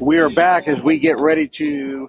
We are back as we get ready to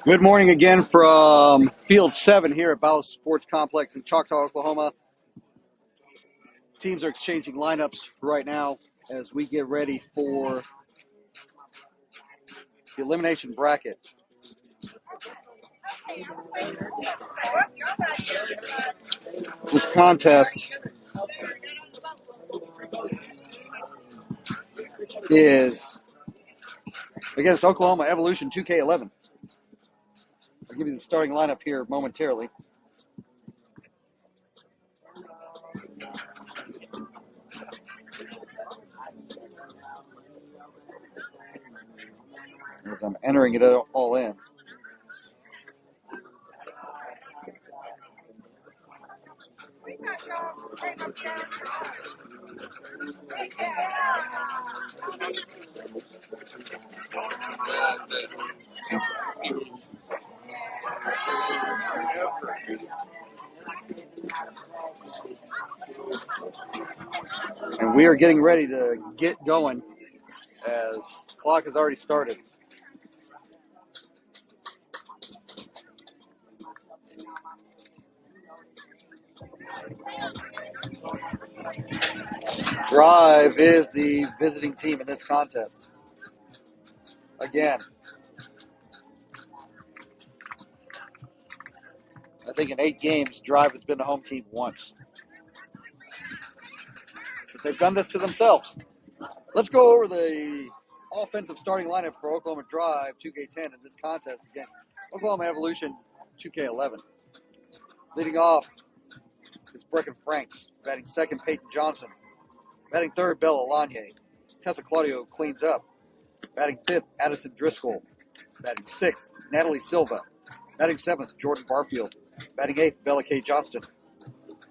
Good morning again from Field 7 here at Bowles Sports Complex in Choctaw, Oklahoma. Teams are exchanging lineups right now as we get ready for the elimination bracket. This contest is against Oklahoma Evolution 2K11. I'll give you the starting lineup here momentarily. As I'm entering it all in. And we are getting ready to get going as the clock has already started. Drive is the visiting team in this contest. Again, I think in 8 games, Drive has been the home team once. But they've done this to themselves. Let's go over the offensive starting lineup for Oklahoma Drive 2K10 in this contest against Oklahoma Evolution 2K11. Leading off is Brecken Franks. Batting second, Peyton Johnson. Batting third, Bella Lanye. Tessa Claudio cleans up. Batting fifth, Addison Driscoll. Batting sixth, Natalie Silva. Batting seventh, Jordan Barfield. Batting eighth, Bella K. Johnston.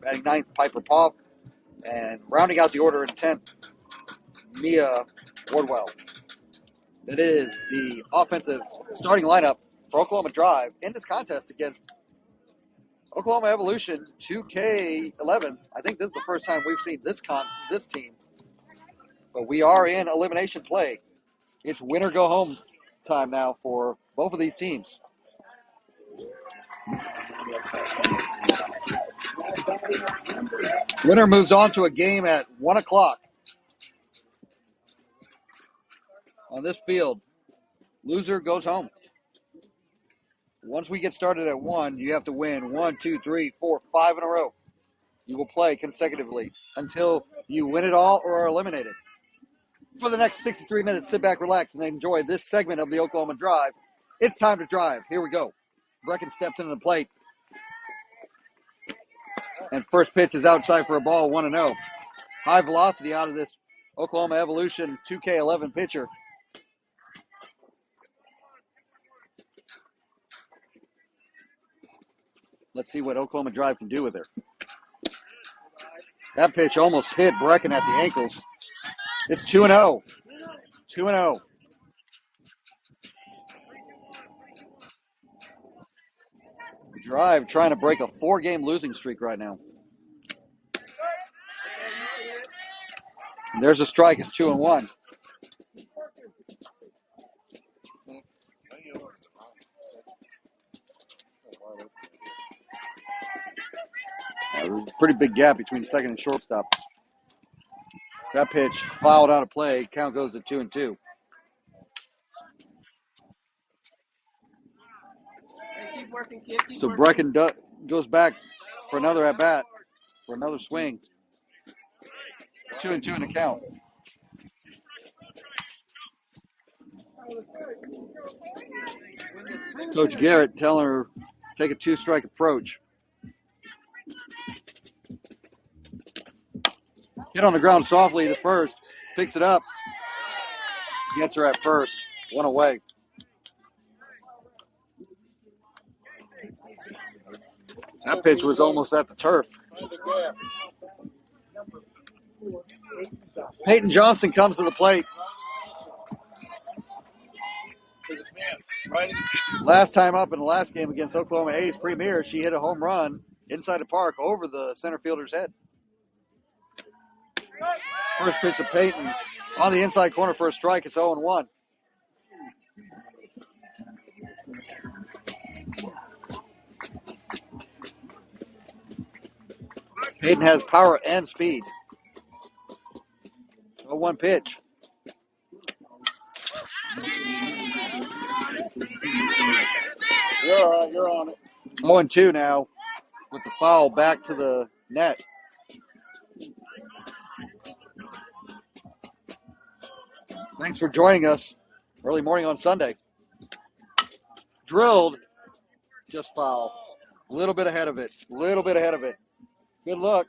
Batting ninth, Piper Popp. And rounding out the order in 10th, Mia Wardwell. That is the offensive starting lineup for Oklahoma Drive in this contest against Oklahoma Evolution 2K11. I think this is the first time we've seen this team. But we are in elimination play. It's win or go home time now for both of these teams. Winner moves on to a game at 1 o'clock on this field. Loser goes home. Once we get started at 1, you have to win 1, 2, 3, 4, 5 in a row. You will play consecutively until you win it all or are eliminated. For the next 63 minutes, sit back, relax, and enjoy this segment of the Oklahoma Drive. It's time to drive. Here we go. Brecken steps into the plate. And first pitch is outside for a ball, 1-0. High velocity out of this Oklahoma Evolution 2K11 pitcher. Let's see what Oklahoma Drive can do with her. That pitch almost hit Brecken at the ankles. It's 2-0. 2-0. Drive trying to break a 4-game losing streak right now. And there's a strike. It's 2-1. Pretty big gap between second and shortstop. That pitch fouled out of play. Count goes to 2-2. So Brecken goes back for another at bat, for another swing. 2-2 in the count. Coach Garrett telling her take a 2-strike approach. Hit on the ground softly to first, picks it up, gets her at first, 1 away. That pitch was almost at the turf. Peyton Johnson comes to the plate. Last time up in the last game against Oklahoma A's Premier, she hit a home run inside the park over the center fielder's head. First pitch of Peyton on the inside corner for a strike. It's 0-1. Peyton has power and speed. 0-1 pitch. You're on it. 0-2 now with the foul back to the net. Thanks for joining us early morning on Sunday. Drilled, just foul. A little bit ahead of it. Good luck.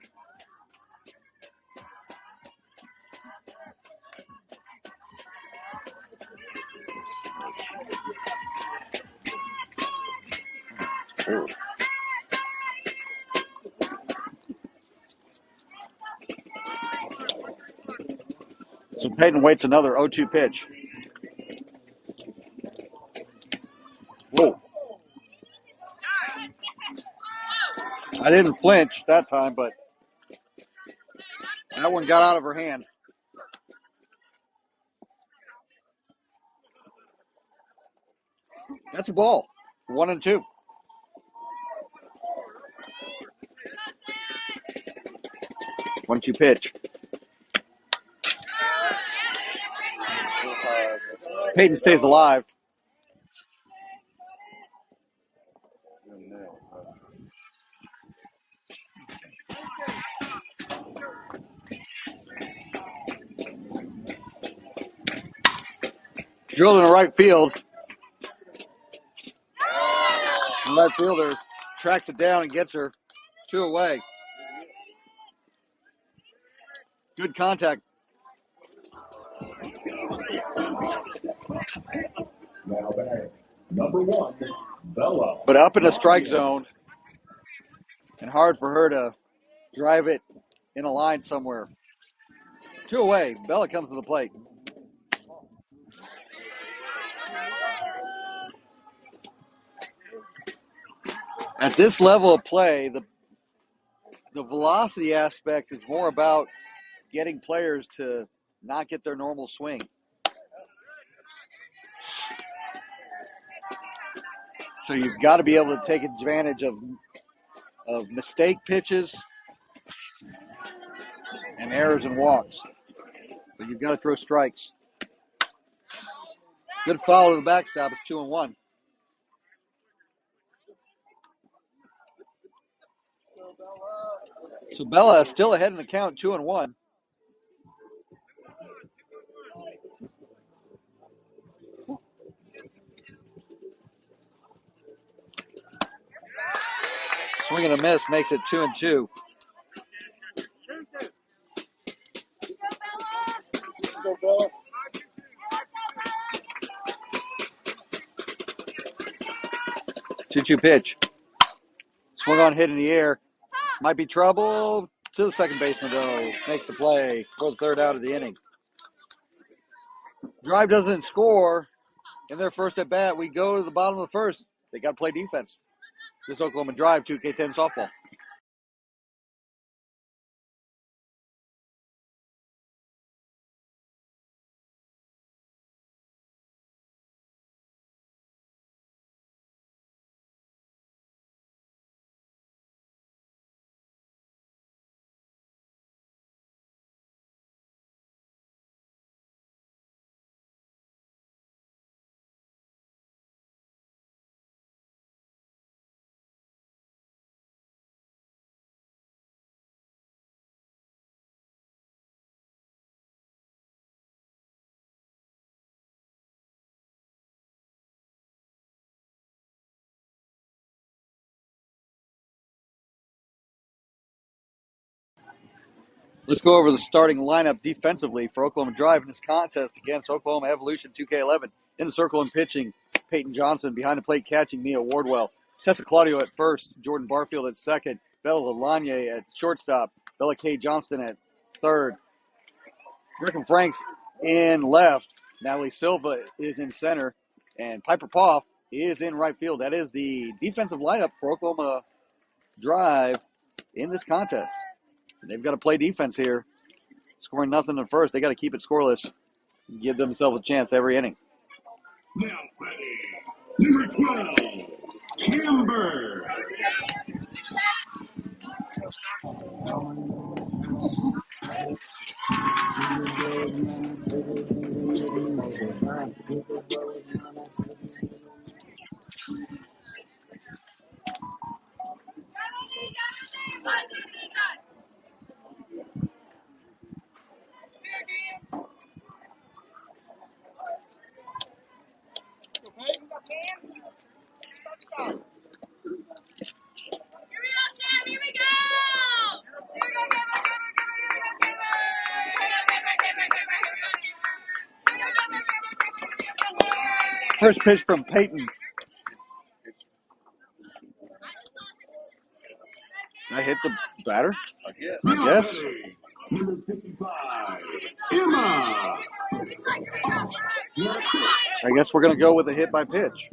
So Peyton waits another 0-2 pitch. Whoa. I didn't flinch that time, but that one got out of her hand. That's a ball. 1-2. One-two pitch. Peyton stays alive. drilled in the right field. The right fielder tracks it down and gets her 2 away. Good contact. Now back, number 1, Bella. But up in the strike zone, and hard for her to drive it in a line somewhere. 2 away. Bella comes to the plate. At this level of play, the velocity aspect is more about getting players to not get their normal swing. So you've got to be able to take advantage of mistake pitches and errors and walks. But you've got to throw strikes. Good foul to the backstop. It's 2-1. So Bella is still ahead in the count, 2-1. Swing and a miss makes it 2-2. Go, Bella. 2-2 pitch. Swung on, hit in the air. Might be trouble. To the second baseman, though. Makes the play for the third out of the inning. Drive doesn't score in their first at bat. We go to the bottom of the first. They got to play defense. This Oklahoma Drive 2K10 softball. Let's go over the starting lineup defensively for Oklahoma Drive in this contest against Oklahoma Evolution 2K11. In the circle and pitching, Peyton Johnson. Behind the plate catching, Mia Wardwell. Tessa Claudio at first, Jordan Barfield at second, Bella Lanye at shortstop, Bella K. Johnston at third. Griffin Franks in left, Natalie Silva is in center, and Piper Poff is in right field. That is the defensive lineup for Oklahoma Drive in this contest. They've got to play defense here. Scoring nothing in first. They got to keep it scoreless. Give themselves a chance every inning. Now ready, number 12, Kimber. First pitch from Peyton. I hit the batter? I guess. Number 55, Emma. I guess we're going to go with a hit by pitch.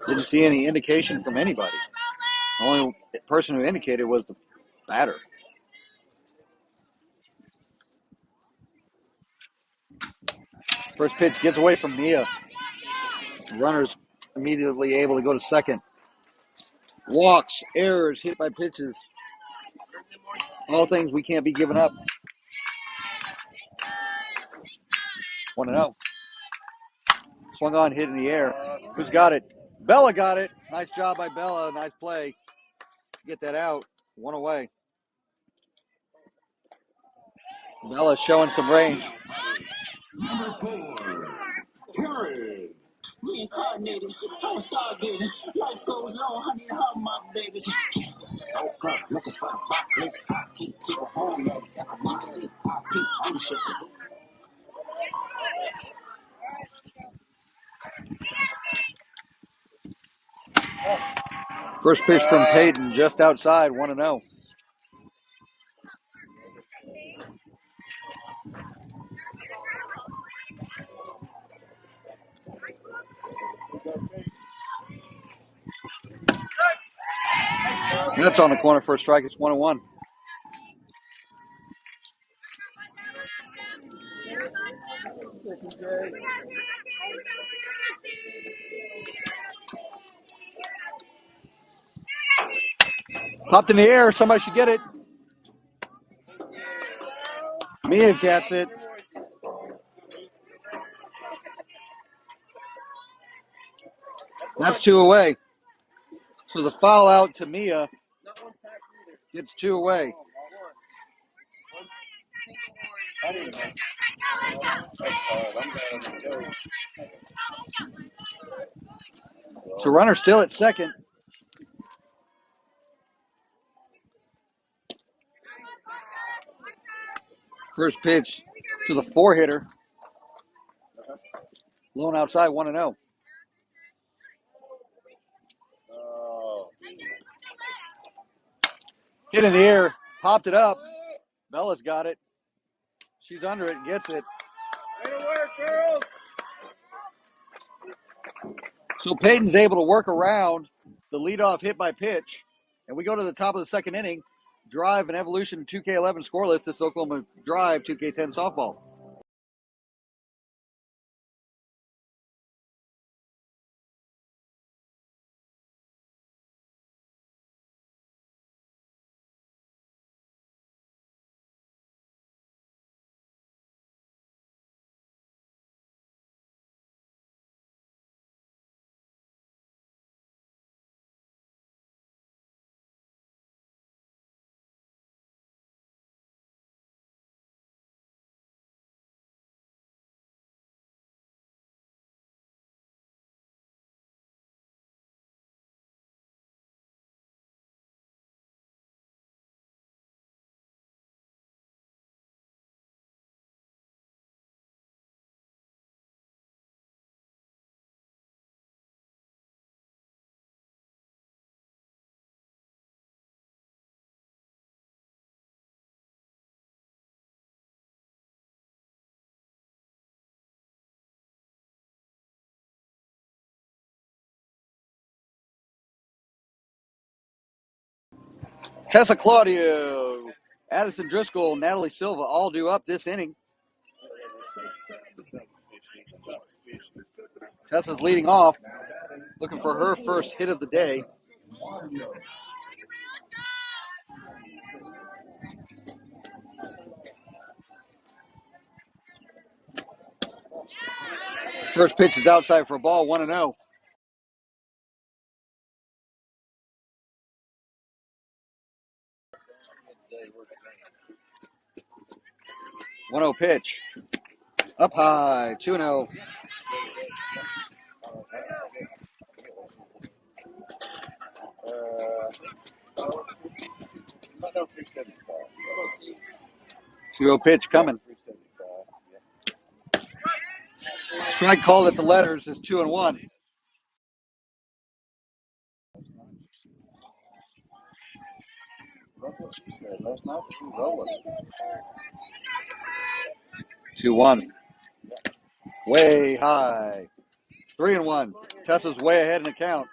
Didn't see any indication from anybody. The only person who indicated was the batter. First pitch gets away from Mia. The runner's immediately able to go to second. Walks, errors, hit by pitches. All things we can't be giving up. 1-0. Swung on, hit in the air. Who's got it? Bella got it. Nice job by Bella. Nice play to get that out. 1 away. Bella showing some range. Number 4, Terry. Reincarnated, I was stargating. Life goes on, honey, how my babies. Woke up looking for a broccoli. I keep people home, love, got my seat. I keep ownership. First pitch from Peyton, just outside, 1-0. That's on the corner for a strike. It's 1-1. Popped in the air. Somebody should get it. Mia gets it. That's 2 away. So the foul out to Mia gets 2 away. So runner still at second. First pitch to the 4-hitter. Blown outside, 1-0. Hit in the air, popped it up. Bella's got it. She's under it, gets it. So Peyton's able to work around the leadoff hit by pitch. And we go to the top of the second inning. Drive and Evolution 2K11 scoreless. This Oklahoma Drive 2K10 softball. Tessa Claudio, Addison Driscoll, Natalie Silva all due up this inning. Tessa's leading off, looking for her first hit of the day. First pitch is outside for a ball, 1-0. One-0 pitch. Up high, 2-0. Two-0 pitch coming. Strike called at the letters is 2-1. Two one. Way high. 3-1. Tessa's way ahead in the count.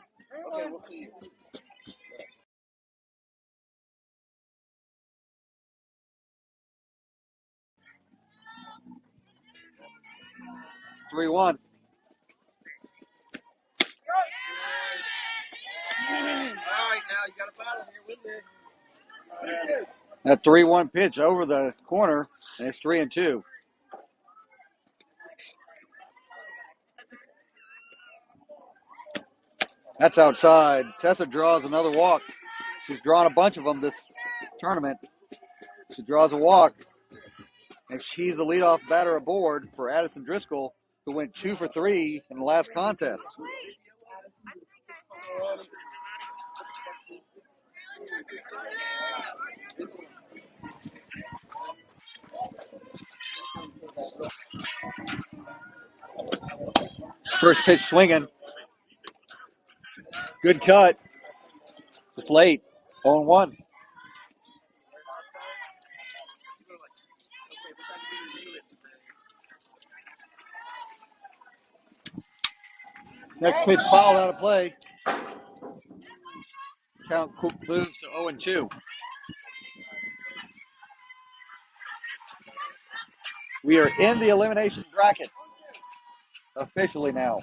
Three one. That 3-1 pitch over the corner, and it's 3-2. That's outside. Tessa draws another walk. She's drawn a bunch of them this tournament. She draws a walk. And she's the leadoff batter aboard for Addison Driscoll, who went 2 for 3 in the last contest. First pitch swinging. Good cut. Just late. 0-1. Next pitch fouled out of play. Count moves to 0-2. We are in the elimination bracket officially now.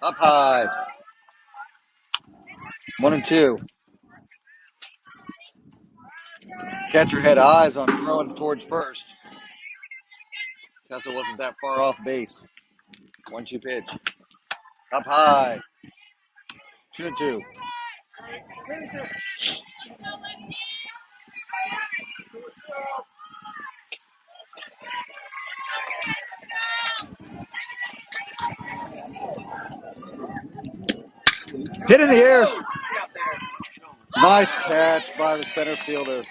Up high. 1-2. Catcher had eyes on throwing towards first. Tessa wasn't that far off base. 1-2 pitch. Up high. 2-2. Hit in the air. Nice catch by the center fielder.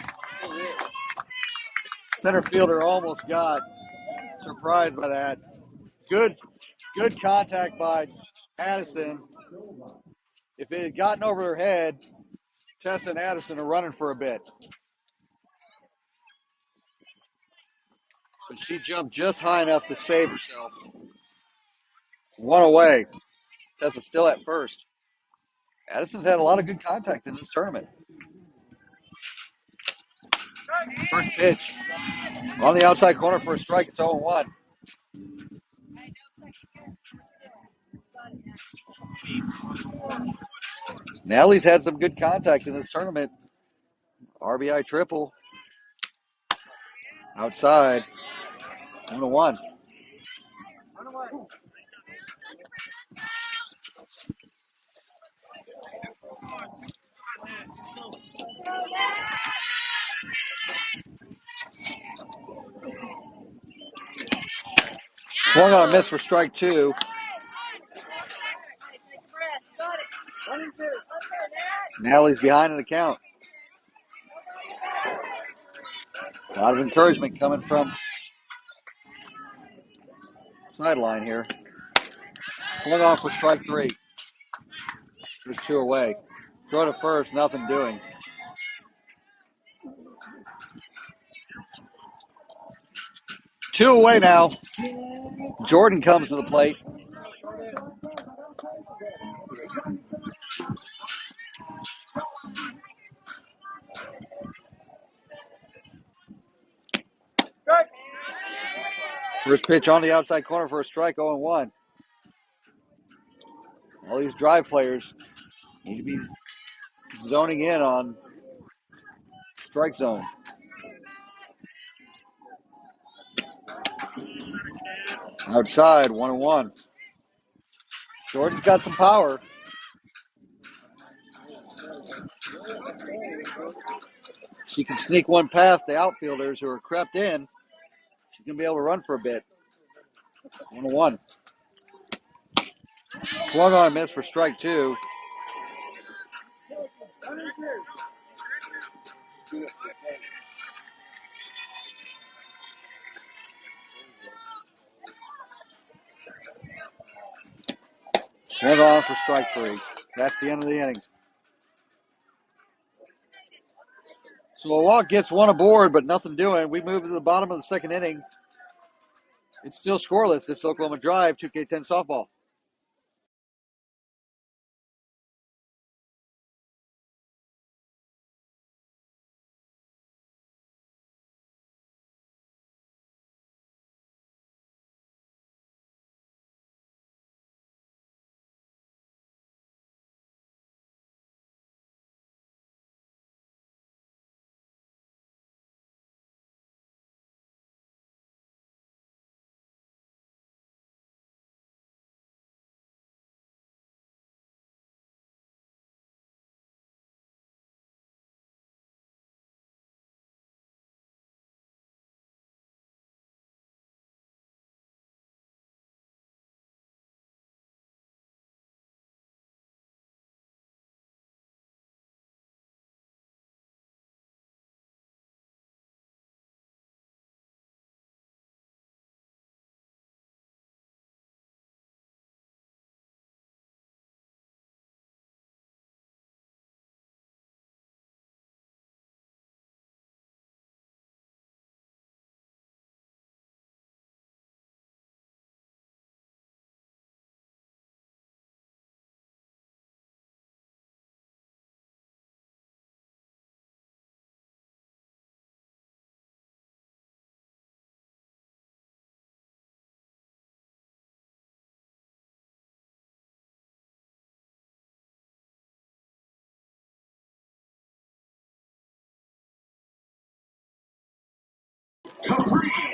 Center fielder almost got surprised by that. Good contact by Addison. If it had gotten over her head, Tessa and Addison are running for a bit. But she jumped just high enough to save herself. One away. Tessa's still at first. Addison's had a lot of good contact in this tournament. First pitch. On the outside corner for a strike. It's 0-1. Natalie's had some good contact in this tournament. RBI triple. Outside. 1-1. Swung on a miss for strike 2. Natalie's behind in the count. A lot of encouragement coming from sideline here. Swung on for strike 3. There's 2 away. Throw to first, nothing doing. Two away now. Jordan comes to the plate. First pitch on the outside corner for a strike, 0-1. All these drive players need to be zoning in on strike zone. Outside, 1-1. Jordan's got some power. She can sneak one past the outfielders who are crept in. She's going to be able to run for a bit. 1-1. Swung on a miss for strike 2. Swung on for strike 3. That's the end of the inning. So a walk gets one aboard, but nothing doing. We move to the bottom of the second inning. It's still scoreless. This Oklahoma Drive 2K10 softball.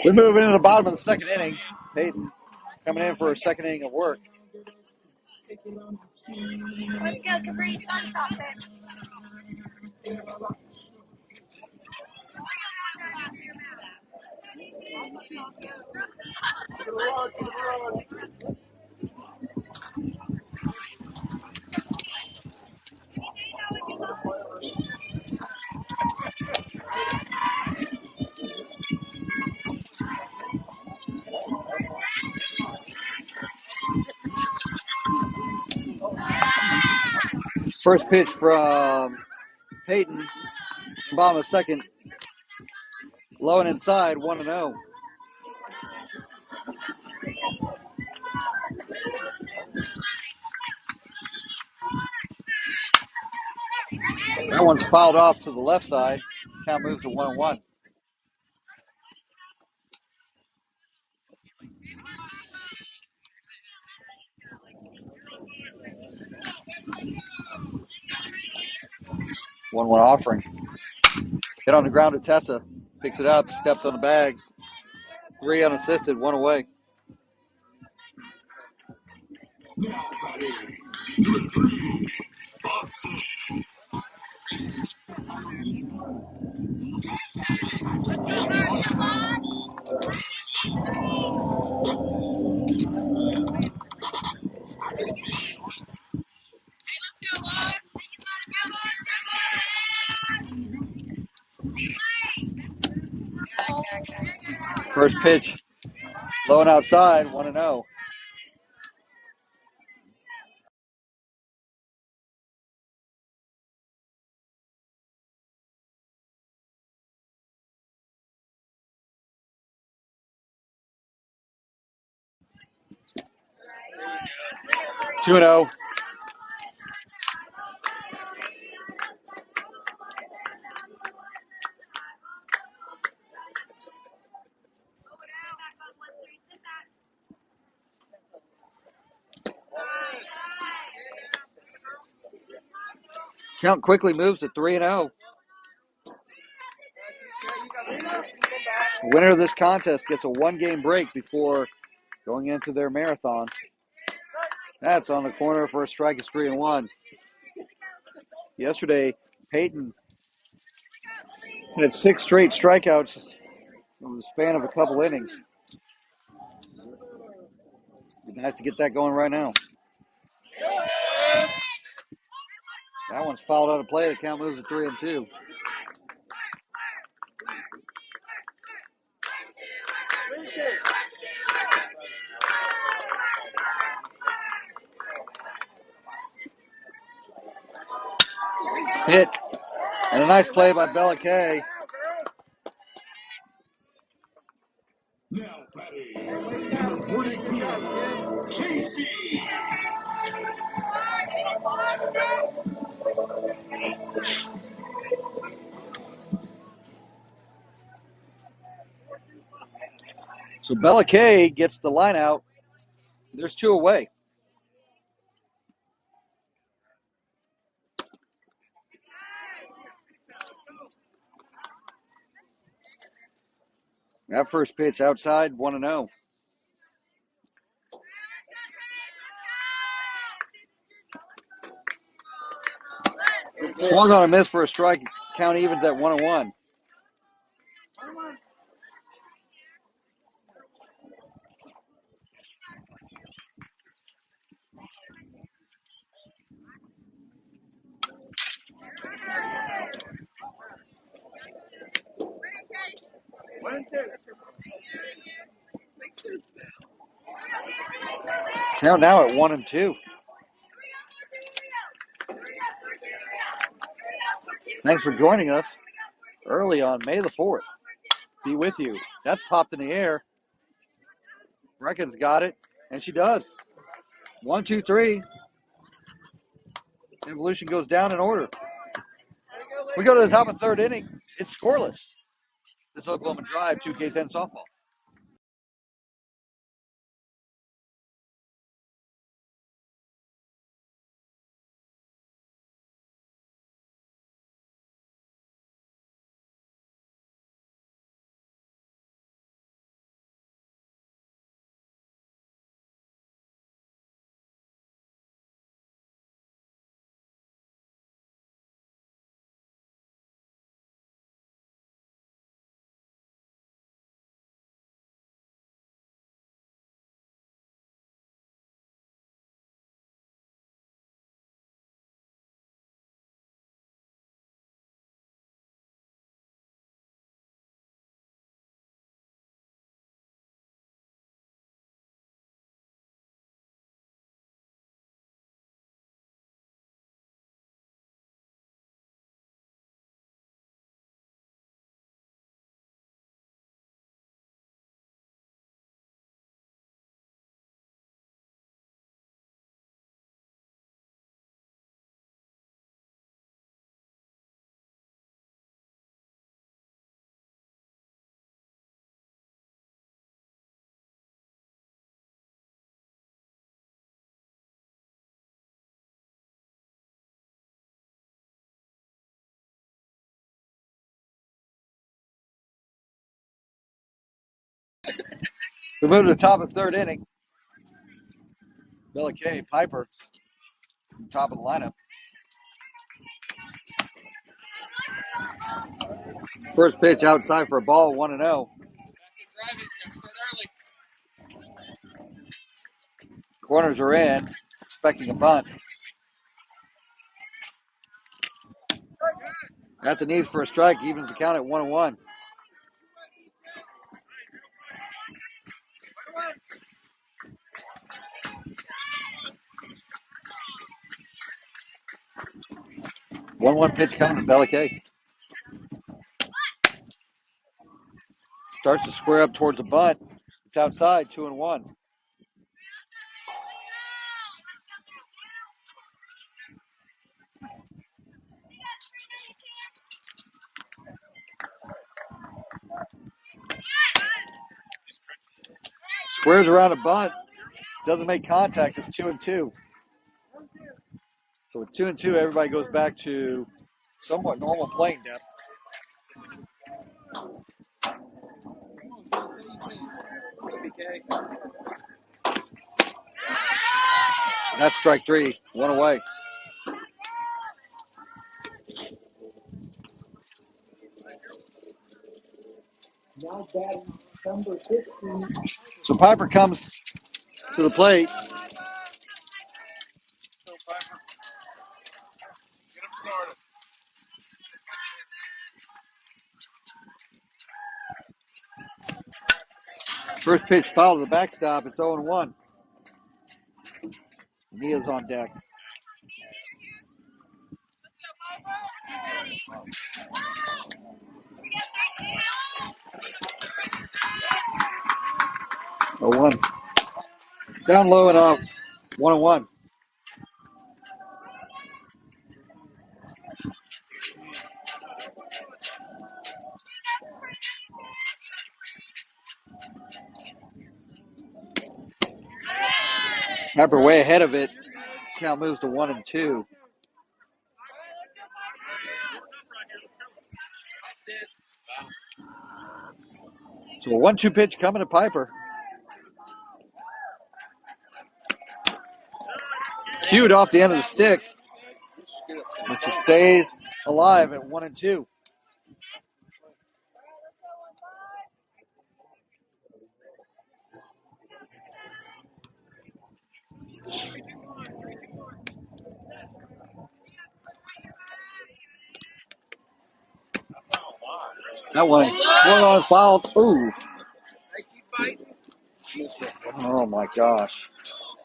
We move into the bottom of the second inning. Peyton coming in for a second inning of work. Let's go, Capri Sun Chocolate. First pitch from Peyton, bottom of second, low and inside, 1-0. That one's fouled off to the left side. Count moves to 1-1. One offering. Hit on the ground to Tessa. Picks it up, steps on the bag. 3 unassisted, 1 away. Now batting, number 3, Boston. First pitch, low and outside, 1-0. Two and 0. Count quickly moves to 3-0. The winner of this contest gets a 1-game break before going into their marathon. That's on the corner for a strike. It's 3-1. Yesterday, Peyton had 6 straight strikeouts over the span of a couple innings. It'd be nice to get that going right now. That one's fouled out of play. The count moves to 3-2. Hit. And a nice play by Bella Kay. Now batting, number 42, Casey. So Bella Kay gets the line out. There's 2 away. That first pitch outside, 1-0. Swung on a miss for a strike. Count evens at 1-1. Count now at 1-2. Thanks for joining us early on May the 4th. Be with you. That's popped in the air. Brecken's got it, and she does. 1, 2, 3. Evolution goes down in order. We go to the top of the third inning. It's scoreless. This Oklahoma Drive 2K10 softball. We move to the top of the third inning. Bella K, Piper, top of the lineup. First pitch outside for a ball, 1-0. Corners are in, expecting a bunt. At the knees for a strike, evens the count at 1-1. One pitch coming to Bella K. Starts to square up towards the bunt. It's outside, 2-1. Squares around a bunt. Doesn't make contact. It's 2-2. So with 2-2, everybody goes back to somewhat normal playing depth. That's strike three. One away. Now batting number 15. So Piper comes to the plate. First pitch foul to the backstop. It's 0-1. Mia's on deck. Oh, 1. Down low and up. 1-1. Piper way ahead of it. Count moves to 1-2. So a 1-2 pitch coming to Piper. Cued off the end of the stick. But she stays alive at 1-2. That one swung on, fouled. Ooh. Oh my gosh.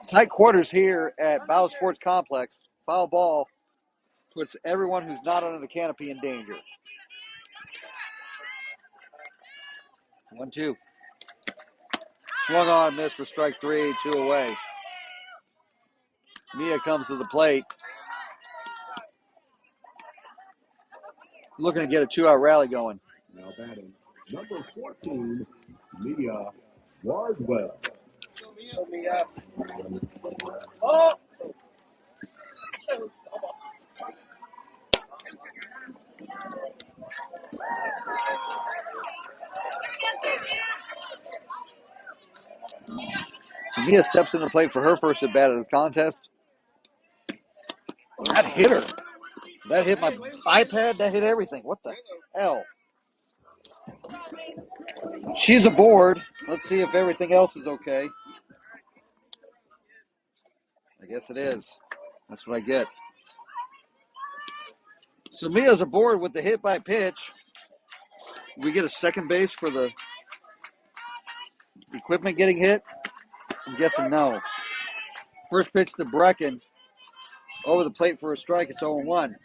Tight quarters here at Bow Sports Complex. Foul ball puts everyone who's not under the canopy in danger. 1-2. Swung on, missed for strike three, 2 away. Mia comes to the plate. Looking to get a 2-out rally going. Now batting number 14, Mia Wardwell. Oh! So Mia steps into the plate for her first at bat of the contest. That hit her. That hit my iPad. That hit everything. What the hell? She's aboard. Let's see if everything else is okay. I guess it is. That's what I get. So Mia's aboard with the hit by pitch. We get a second base for the equipment getting hit? I'm guessing no. First pitch to Brecken. Over the plate for a strike. It's 0-1.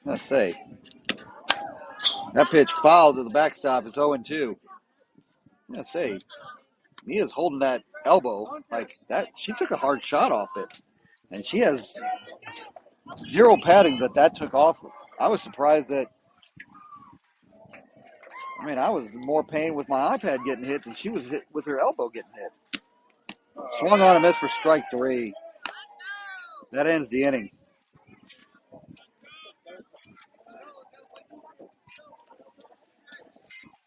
Let's say. That pitch fouled to the backstop. It's 0-2. Let's say. Mia's holding that elbow like that. She took a hard shot off it. And she has zero padding that took off. I was surprised that. I was more pain with my iPad getting hit than she was hit with her elbow getting hit. Swung on a miss for strike three. That ends the inning.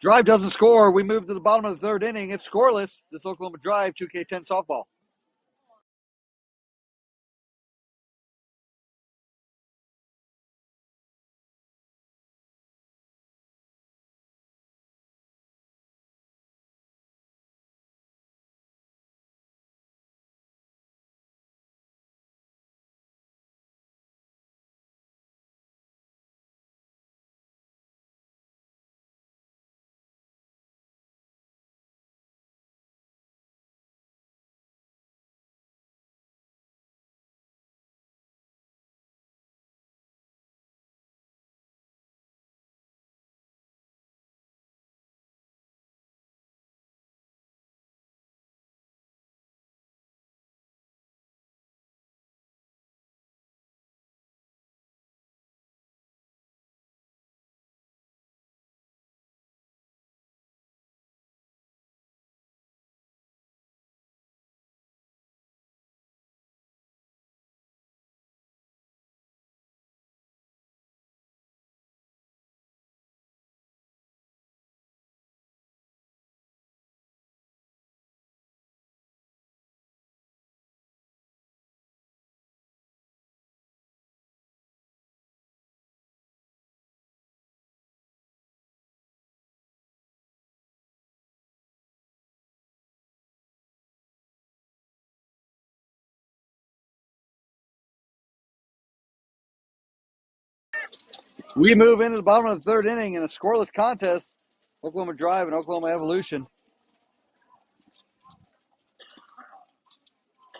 Drive doesn't score. We move to the bottom of the third inning. It's scoreless. This Oklahoma Drive 2K10 softball. We move into the bottom of the third inning in a scoreless contest. Oklahoma Drive and Oklahoma Evolution.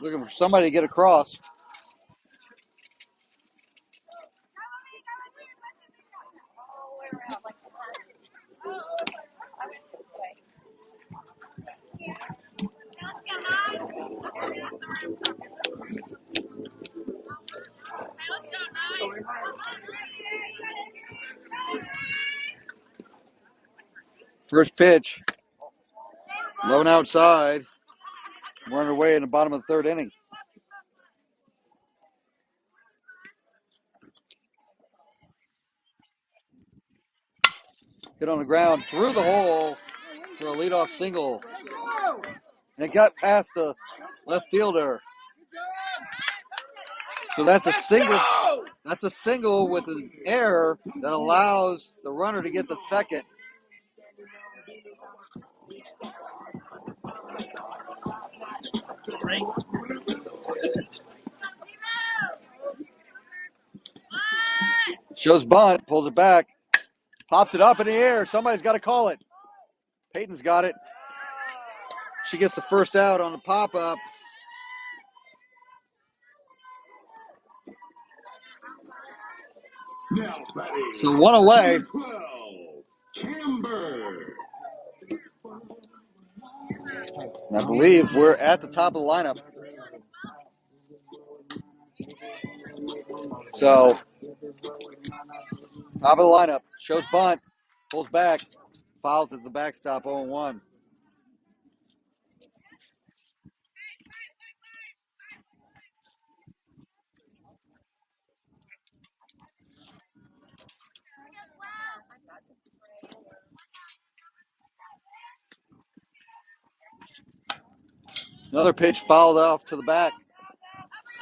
Looking for somebody to get across. First pitch. Low and outside. We're underway in the bottom of the third inning. Hit on the ground through the hole for a leadoff single. And it got past the left fielder. So that's a single. That's a single with an error that allows the runner to get the second. Shows bunt, pulls it back, pops it up in the air. Somebody's got to call it. Peyton's got it. She gets the first out on the pop-up. Now batting. So one away. Number 12, Camber. And I believe we're at the top of the lineup. So, top of the lineup. Shows bunt, pulls back, fouls at the backstop 0-1. Another pitch fouled off to the back.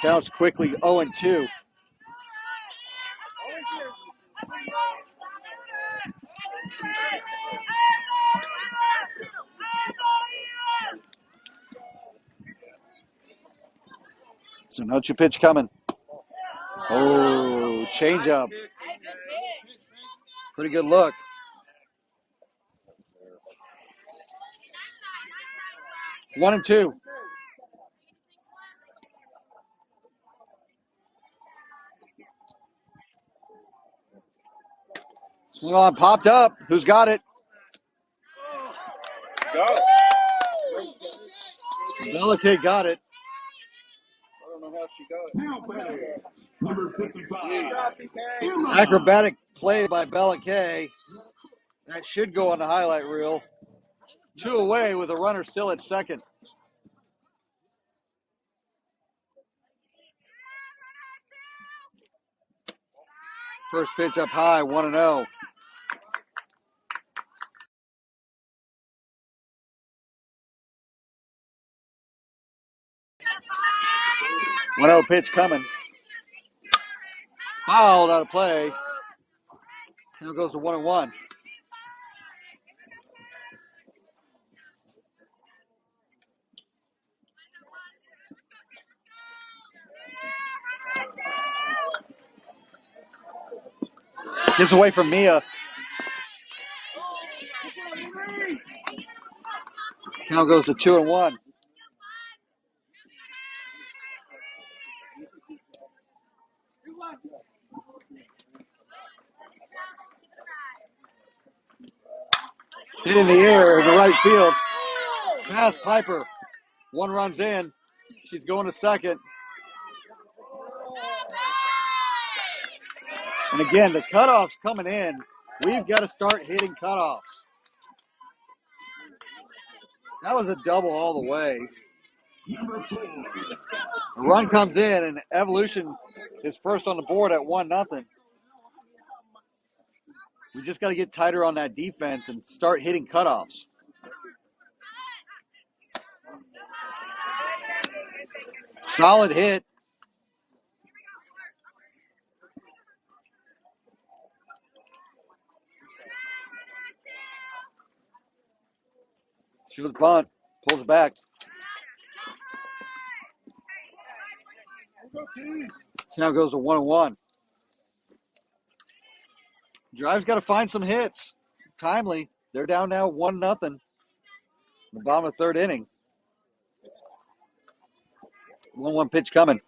Counts quickly 0-2. So no 2 pitch coming. Oh, changeup. Pretty good look. One and two. Swung on, popped up. Who's got it? Bellicate got it. I don't know how she got it. Now batting. Number 55. Acrobatic play by Bellicate. That should go on the highlight reel. 2 away with a runner still at second. First pitch up high, 1-0. 1-0 pitch coming. Fouled out of play. Now goes to 1-1. Gets away from Mia. Count goes to 2-1. Hit in the air in the right field. Pass Piper. One runs in. She's going to second. And again, the cutoffs coming in. We've got to start hitting cutoffs. That was a double all the way. Number 4. The run comes in, and Evolution is first on the board at 1-0. We just got to get tighter on that defense and start hitting cutoffs. Solid hit. Shows bunt. Pulls it back. Now goes to 1-1. Drive's got to find some hits. Timely. They're down now 1-0. In the bottom of the third inning. 1-1 pitch coming.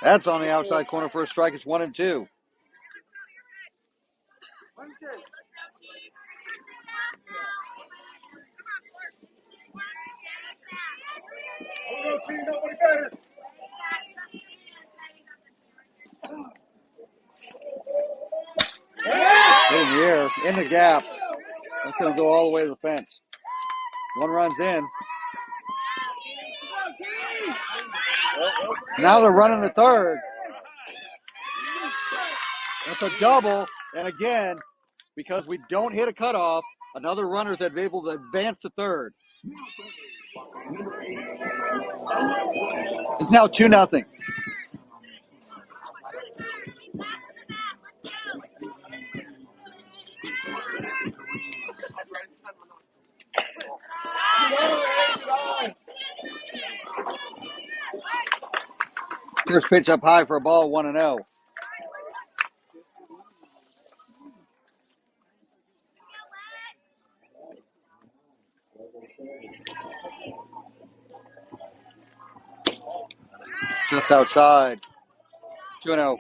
That's on the outside corner for a strike. It's 1-2. Hit in the air, in the gap. That's going to go all the way to the fence. One run's in. Now they're running the third. That's a double. And again, because we don't hit a cutoff, another runner's able to advance to third. It's now 2-0. First pitch up high for a ball, 1-0. Just outside. 2-0.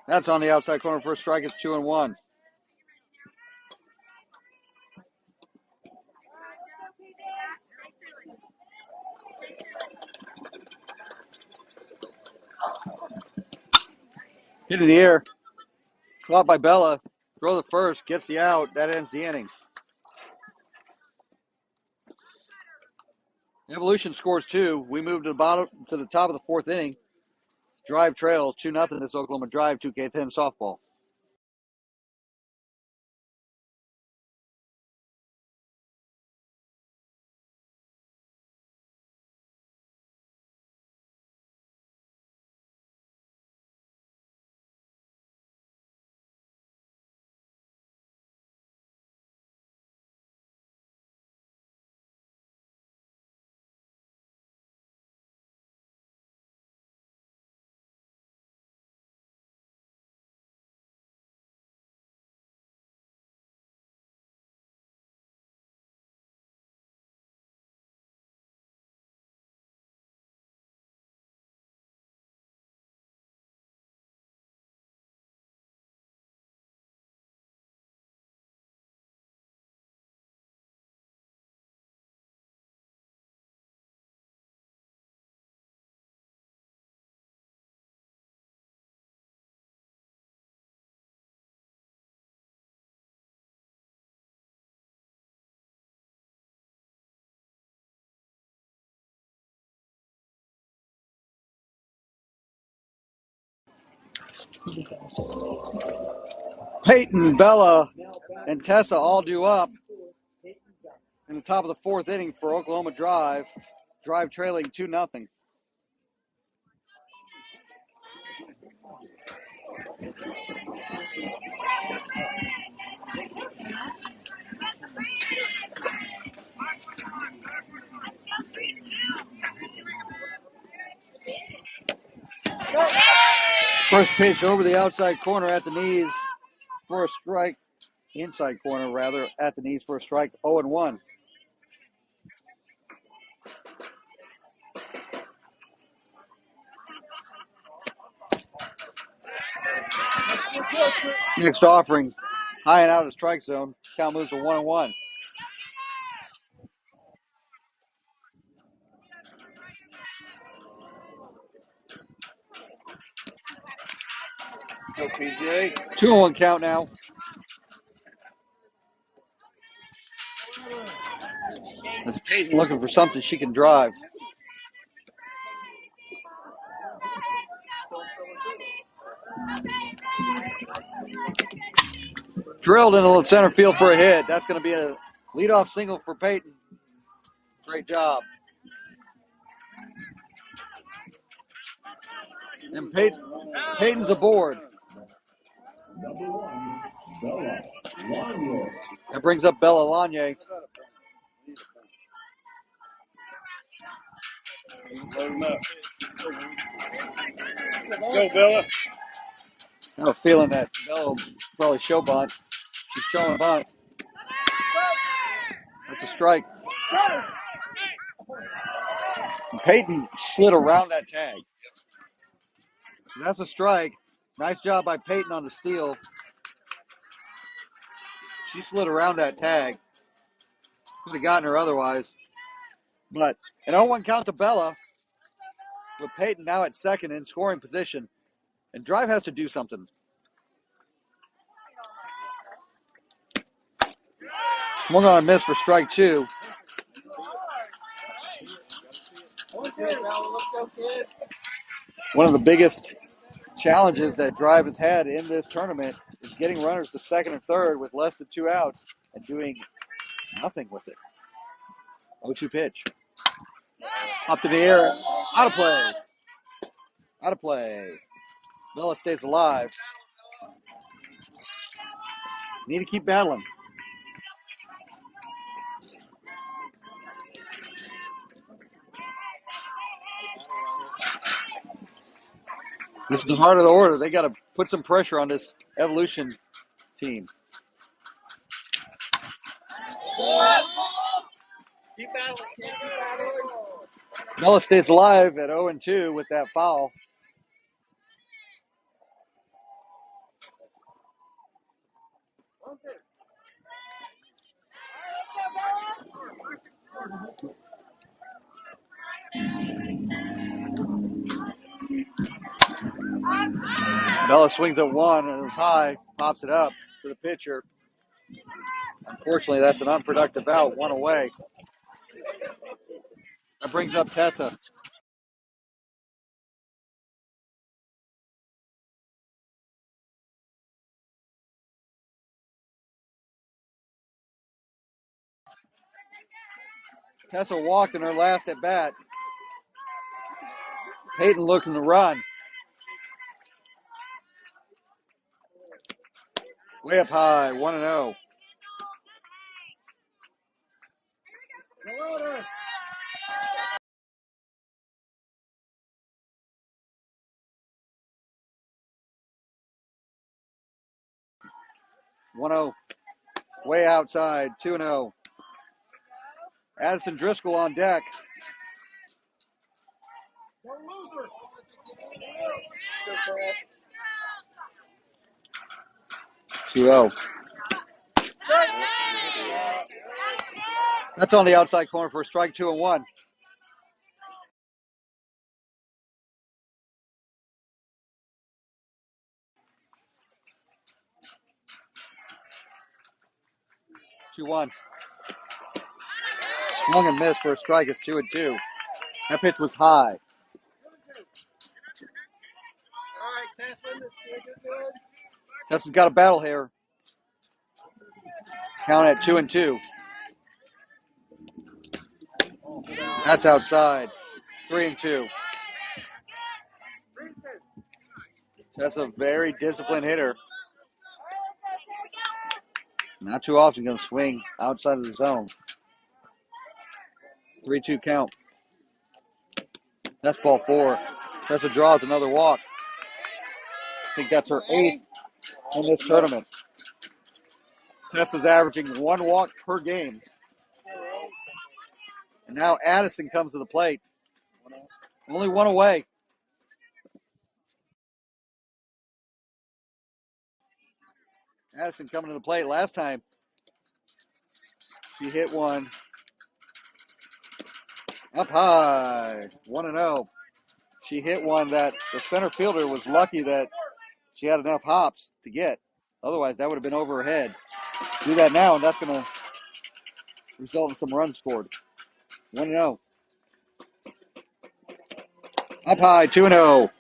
That's on the outside corner for a strike. It's 2-1. Hit in the air. Caught by Bella. Throw the first. Gets the out. That ends the inning. Evolution scores 2. We move to the top of the fourth inning. Drive trails 2-0. This Oklahoma Drive 2K10 softball. Peyton, Bella, and Tessa all due up in the top of the fourth inning for Oklahoma Drive. Drive trailing 2-0. First pitch over the outside corner at the knees for a strike. Inside corner, rather, at the knees for a strike. 0-1. Next offering, high and out of strike zone. Count moves to 1-1. Go, PJ. 2-1 count now. That's Peyton looking for something she can drive. Drilled into the center field for a hit. That's going to be a leadoff single for Peyton. Great job. And Peyton's aboard. That brings up Bella Lanye. Load him up. Go, Bella. I have a feeling that Bella will probably show bunt. She's showing a bunt. That's a strike. And Peyton slid around that tag. So that's a strike. Nice job by Peyton on the steal. She slid around that tag. Could have gotten her otherwise. But an 0-1 count to Bella, with Peyton now at second in scoring position. And Drive has to do something. Swung on a miss for strike 2. One of the biggest challenges that Drive has had in this tournament is getting runners to second and third with less than 2 outs and doing nothing with it. 0-2 pitch. Up to the air. Out of play. Out of play. Bella stays alive. Need to keep battling. This is the heart of the order. They got to put some pressure on this Evolution team. Bella stays alive at 0-2 with that foul. Bella swings at 1 and it was high, pops it up to the pitcher. Unfortunately, that's an unproductive out, 1 away. That brings up Tessa. Tessa walked in her last at bat. Peyton looking to run. Way up high, 1-0. Way outside, 2-0. Addison Driscoll on deck. Two-0. That's on the outside corner for a strike, 2-1. Swung and missed for a strike. It's 2-2. That pitch was high. Tessa's got a battle here. Count at 2-2. That's outside. 3-2. Tessa a very disciplined hitter. Not too often going to swing outside of the zone. 3-2 count. That's ball 4. Tessa draws another walk. I think that's her 8th in this tournament. Tessa's averaging 1 walk per game. And now Addison comes to the plate. Only 1 away. Addison coming to the plate. Last time she hit one up high. 1-0. She hit one that the center fielder was lucky that she had enough hops to get. Otherwise, that would have been over her head. Do that now, and that's going to result in some runs scored. 1-0. Up high, 2-0.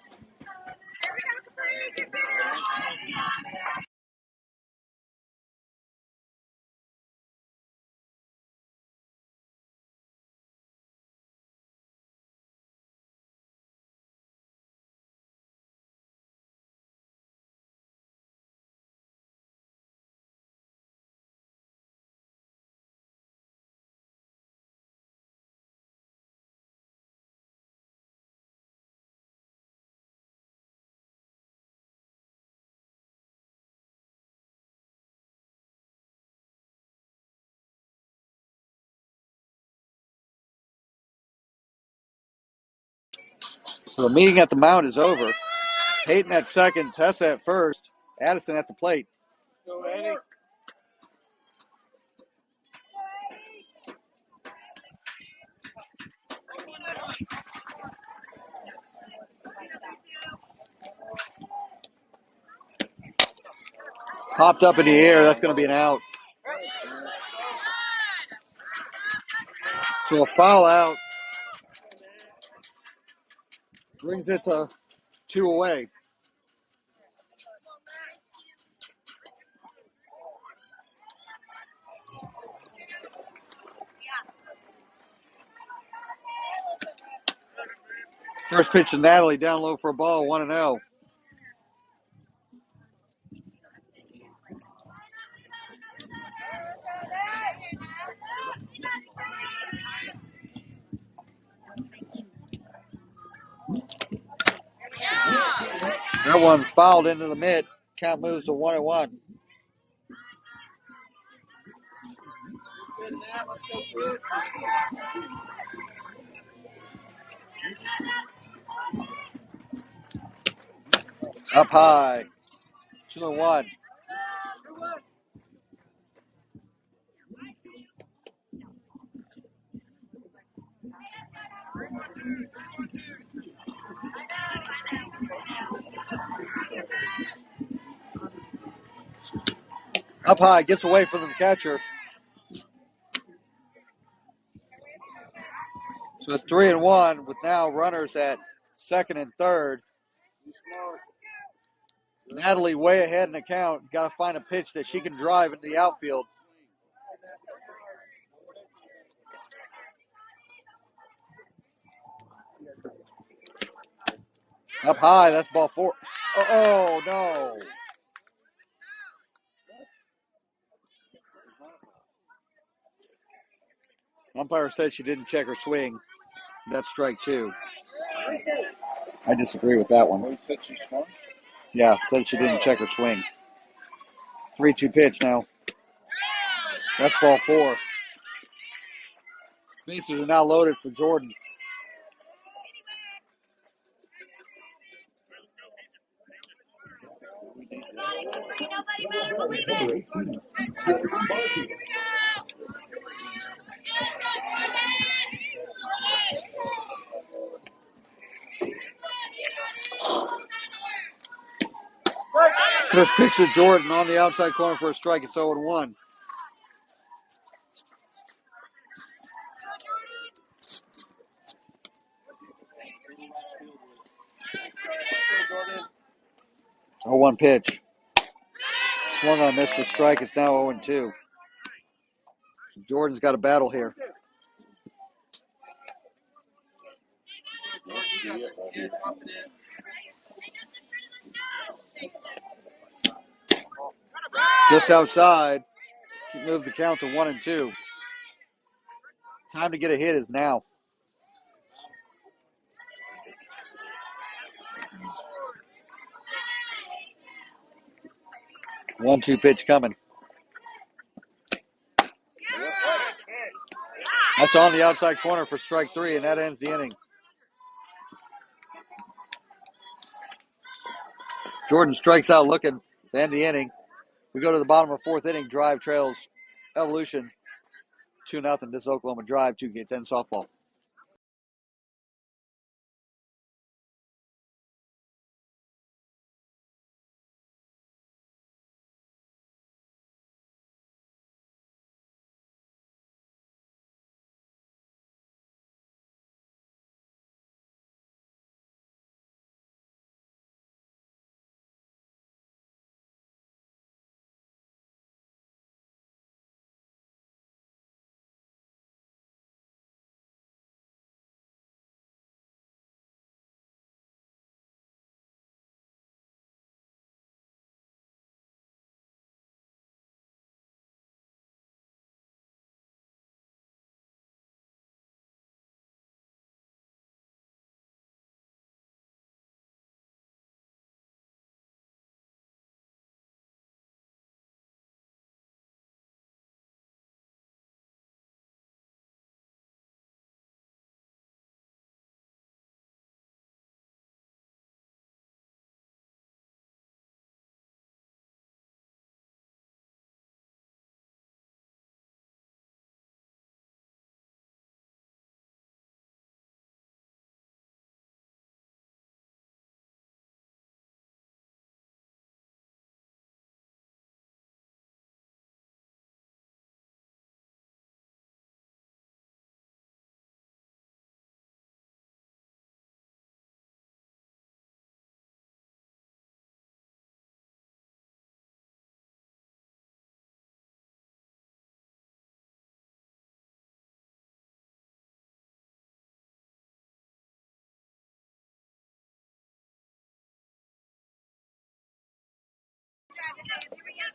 So the meeting at the mound is over. Peyton at second, Tessa at first, Addison at the plate. Go, Eddie. Popped up in the air. That's going to be an out. So a foul out brings it to 2 away. First pitch to Natalie, down low for a ball, 1-0. That one fouled into the mid. Count moves to 1-1. Up high, 2-1. Up high, gets away from the catcher. So it's 3-1 with now runners at second and third. Natalie way ahead in the count. Got to find a pitch that she can drive into the outfield. Up high, that's ball 4. Oh, no. Umpire said she didn't check her swing. That's strike 2. I disagree with that one. You said she swung? Yeah, said she didn't check her swing. 3-2 pitch now. That's ball 4. Bases are now loaded for Jordan. Nobody better believe it. First pitch to Jordan on the outside corner for a strike. It's 0-1. 0-1 pitch. Swung on, missed for strike. It's now 0-2. Jordan's got a battle here. Just outside. Moves the count to 1-2. Time to get a hit is now. One-two pitch coming. That's on the outside corner for strike 3, and that ends the inning. Jordan strikes out looking to end the inning. We go to the bottom of the 4th inning. Drive trails Evolution 2-0. This is Oklahoma Drive 2K10 softball.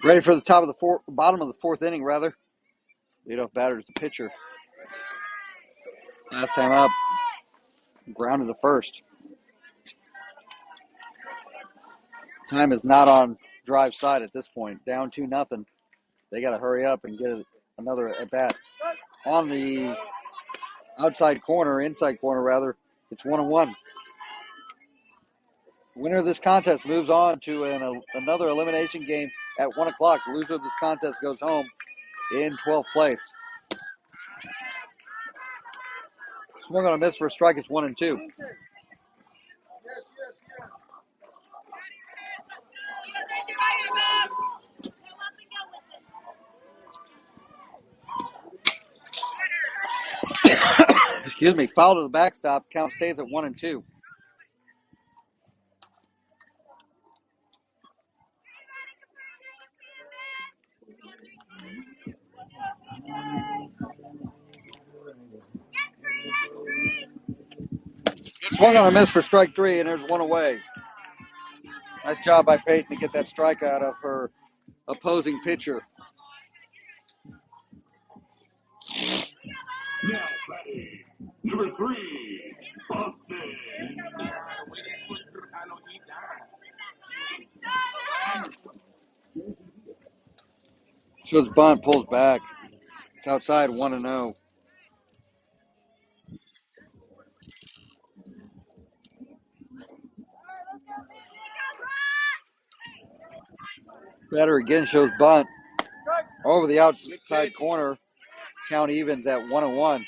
Ready for the bottom of the 4th inning, rather. Leadoff batter is the pitcher. Last time up, grounded to first. Time is not on Drive side at this point. Down 2-0. They got to hurry up and get another at bat. On the inside corner, rather, it's 1-1. Winner of this contest moves on to another elimination game at 1 o'clock. The loser of this contest goes home in 12th place. Swung on a miss for a strike. It's 1-2. Excuse me. Foul to the backstop. Count stays at 1-2. Swung on a miss for strike 3, and there's one away. Nice job by Peyton to get that strike out of her opposing pitcher. Now batting, number 3, Boston. Shows bunt, pulls back. It's outside 1-0. Batter again shows bunt. Over the outside corner. Count evens at 1-1.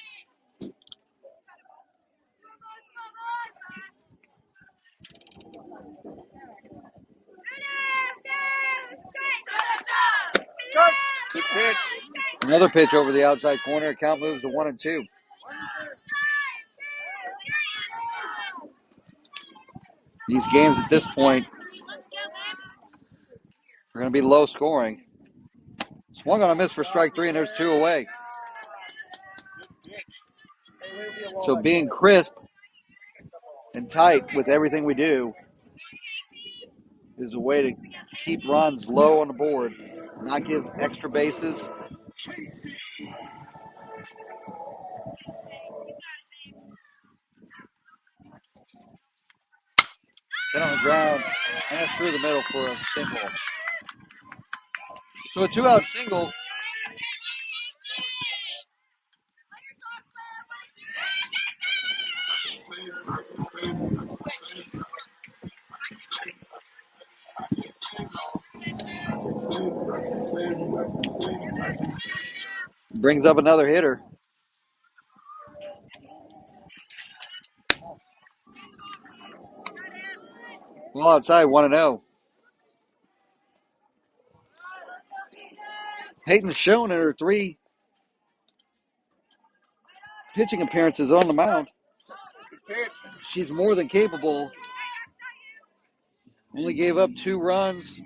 Good pitch. Another pitch over the outside corner. Count moves to 1-2. These games at this point We're going to be low scoring. Swung on a miss for strike 3, and there's 2 away. So being crisp and tight with everything we do is a way to keep runs low on the board, not give extra bases. Then on the ground, and that's through the middle for a single. So a 2-out single. Brings up another hitter. Well, outside 1-0. Peyton's shown in her 3 pitching appearances on the mound. She's more than capable. Only gave up 2 runs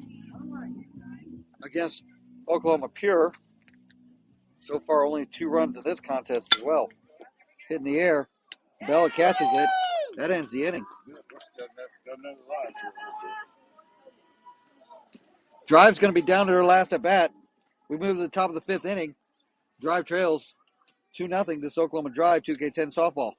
against Oklahoma Pure. So far, only 2 runs in this contest as well. Hit in the air. Bella catches it. That ends the inning. Drive's going to be down to her last at bat. We move to the top of the 5th inning. Drive trails 2-0 this Oklahoma Drive 2K10 softball.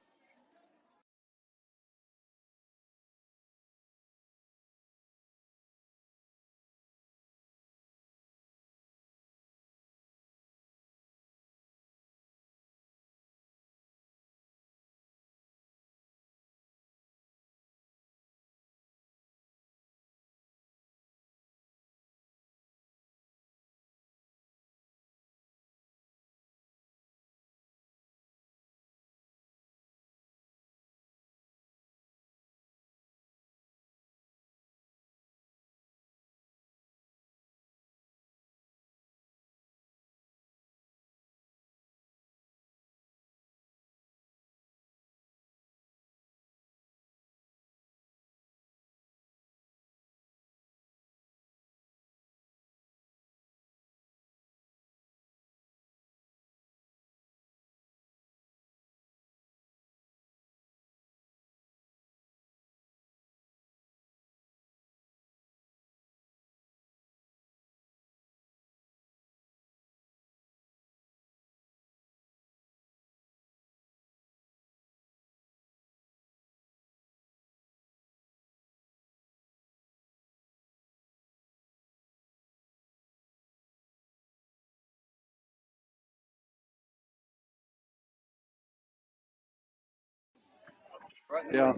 Yeah.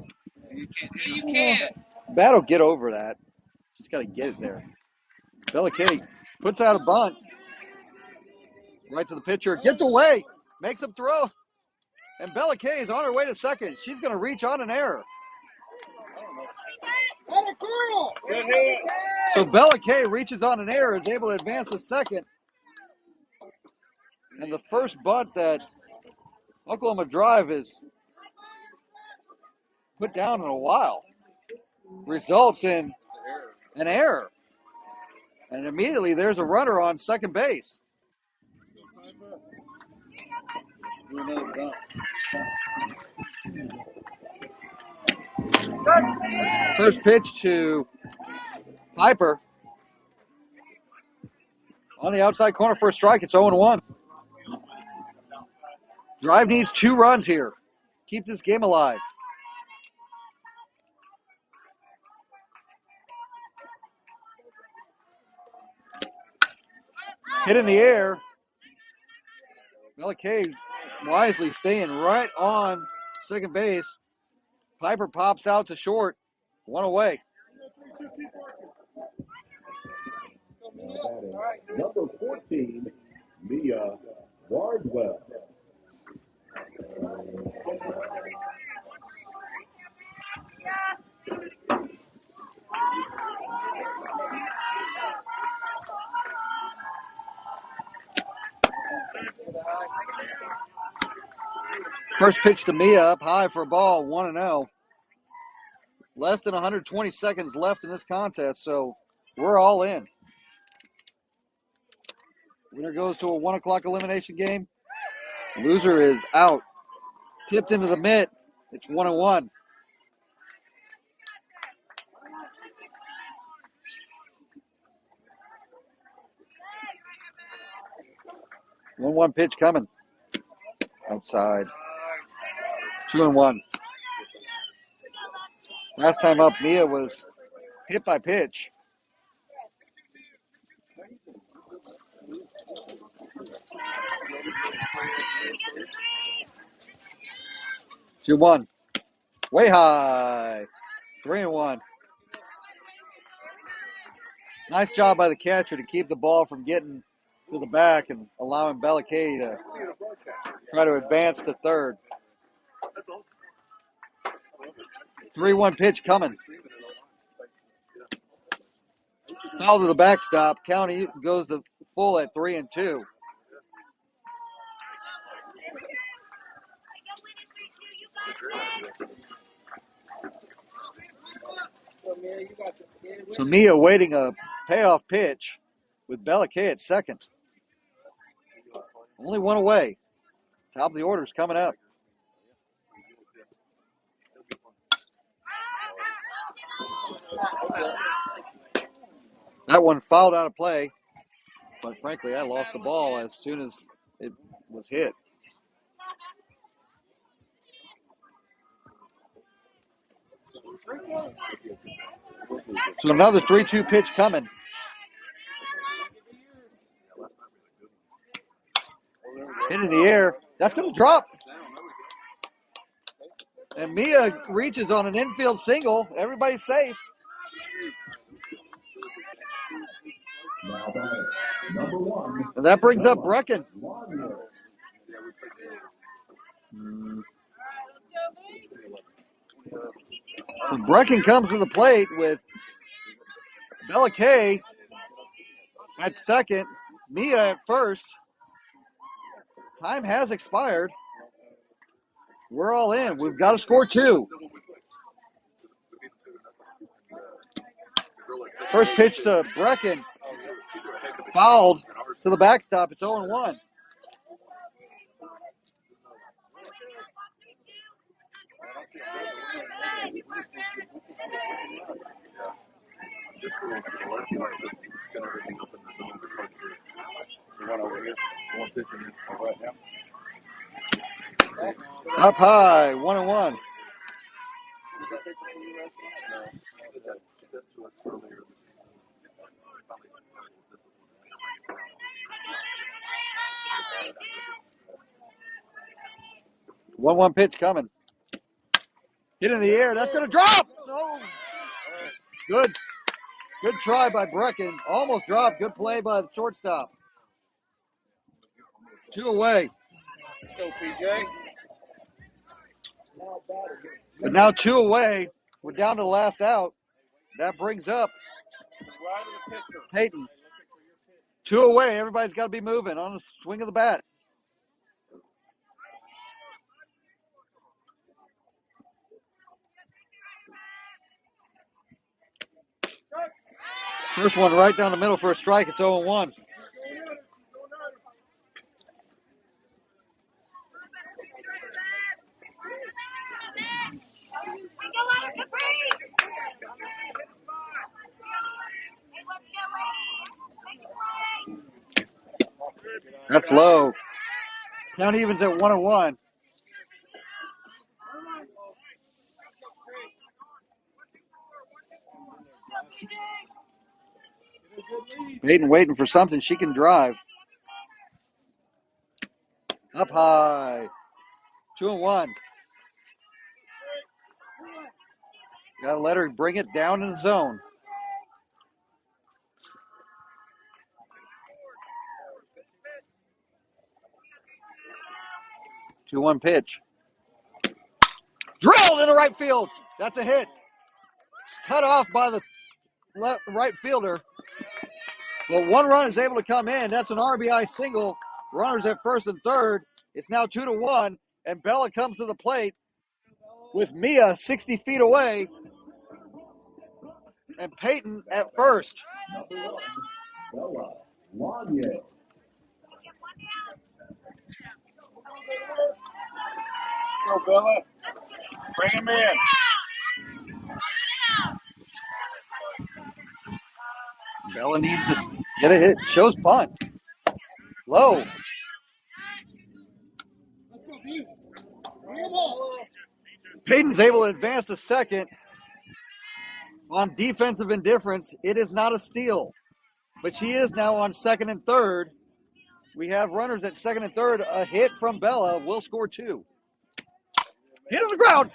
Bat'll get over that. Just got to get it there. Bella Kay puts out a bunt. Right to the pitcher. Gets away. Makes him throw. And Bella Kay is on her way to second. She's going to reach on an error. So Bella Kay reaches on an error, is able to advance to second. And the first bunt that Oklahoma Drive has put down in a while results in an error. And immediately there's a runner on second base. First pitch to Piper. On the outside corner for a strike. It's 0-1. Drive needs 2 runs here. Keep this game alive. Hit in the air. Bella Kay wisely staying right on second base. Piper pops out to short. 1 away. Number 14, Mia Bardwell. First pitch to Mia up high for a ball, 1-0. Less than 120 seconds left in this contest, so we're all in. Winner goes to a 1 o'clock elimination game. Loser is out. Tipped into the mitt. It's 1-1. One pitch coming. Outside. 2-1. Last time up, Mia was hit by pitch. Two one. Way high. 3-1. Nice job by the catcher to keep the ball from getting to the back and allowing Bella Kay to try to advance to third. 3-1 pitch coming. Foul to the backstop. County goes to full at 3-2. So Mia waiting a payoff pitch with Bella Kay at second. Only one away. Top of the order's coming up. That one fouled out of play. But frankly, I lost the ball as soon as it was hit. So another 3-2 pitch coming. Hit in the air. That's going to drop. And Mia reaches on an infield single. Everybody's safe. And that brings up Brecken. So Brecken comes to the plate with Bella Kay at second, Mia at first. Time has expired. We're all in. We've got to score 2. First pitch to Brecken. Fouled to the backstop. It's 0-1. Up high, 1-1. One pitch coming. Hit in the air. That's going to drop. No. Good try by Brecken. Almost dropped. Good play by the shortstop. 2 away. Go, PJ. But now 2 away. We're down to the last out. That brings up Peyton. 2 away. Everybody's got to be moving on the swing of the bat. First one right down the middle for a strike. It's 0-1. That's low. Count evens at 1-1. Peyton waiting for something. She can drive. Up high. 2-1. Got to let her bring it down in the zone. Two one pitch. Drilled into right field. That's a hit. Cut off by the right fielder. But one run is able to come in. That's an RBI single. Runners at first and third. It's now 2-1. And Bella comes to the plate with Mia 60 feet away. And Peyton at first. Go, Bella. Bring him in. Bella needs to get a hit. Shows bunt. Low. Peyton's able to advance to second on defensive indifference. It is not a steal, but she is now on second and third. We have runners at second and third. A hit from Bella will score 2. Hit on the ground.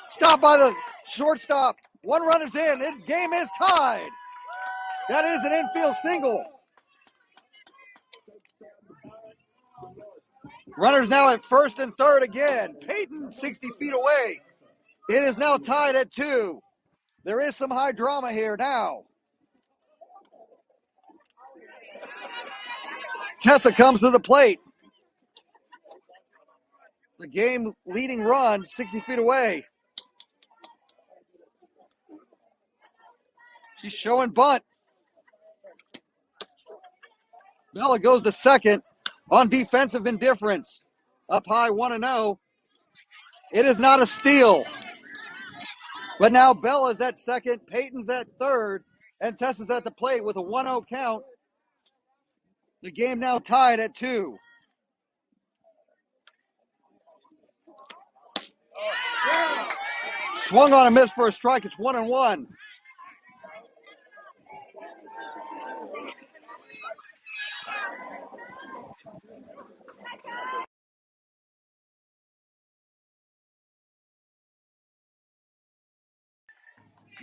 Stopped by the shortstop. 1 run is in. The game is tied. That is an infield single. Runners now at first and third again. Peyton 60 feet away. It is now tied at 2. There is some high drama here now. Tessa comes to the plate. The game leading run 60 feet away. She's showing bunt. Bella goes to second on defensive indifference. Up high 1-0. It is not a steal. But now Bella's at second, Peyton's at third, and Tessa's at the plate with a 1-0 count. The game now tied at 2. Swung on a miss for a strike. It's 1-1.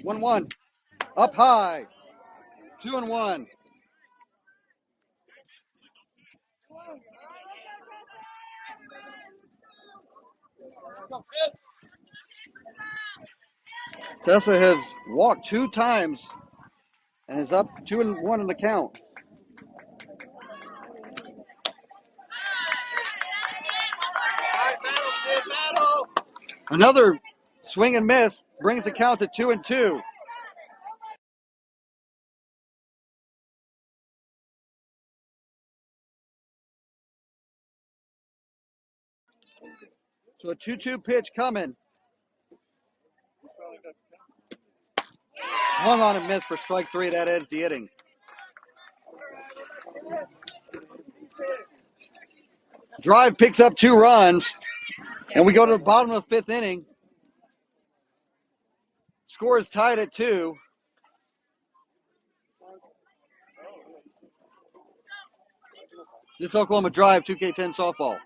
One. Up high. 2-1. Tessa has walked 2 times and is up 2-1 in the count. Another swing and miss brings the count to 2-2. So a 2-2 pitch coming. Swung on and missed for strike 3. That ends the inning. Drive picks up 2 runs, and we go to the bottom of the 5th inning. Score is tied at 2. This Oklahoma Drive 2K10 softball.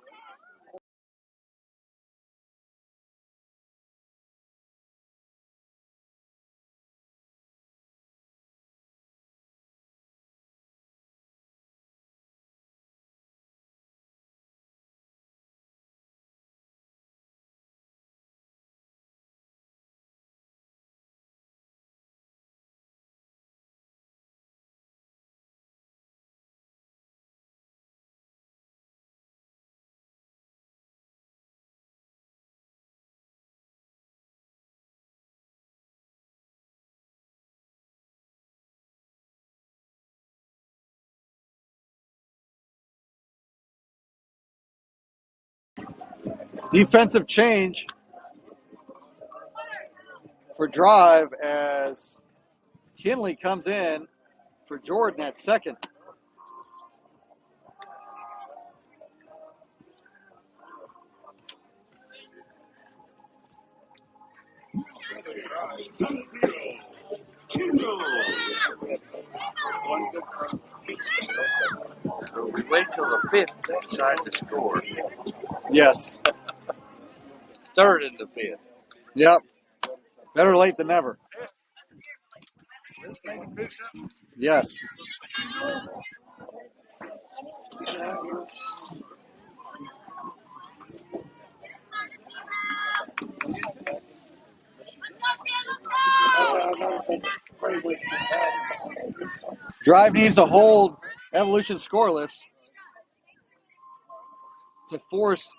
Defensive change for Drive as Kinley comes in for Jordan at second. We wait till the 5th to decide the score. Yes. 3rd in the 5th. Yep. Better late than never. Yes. Drive needs to hold Evolution scoreless to force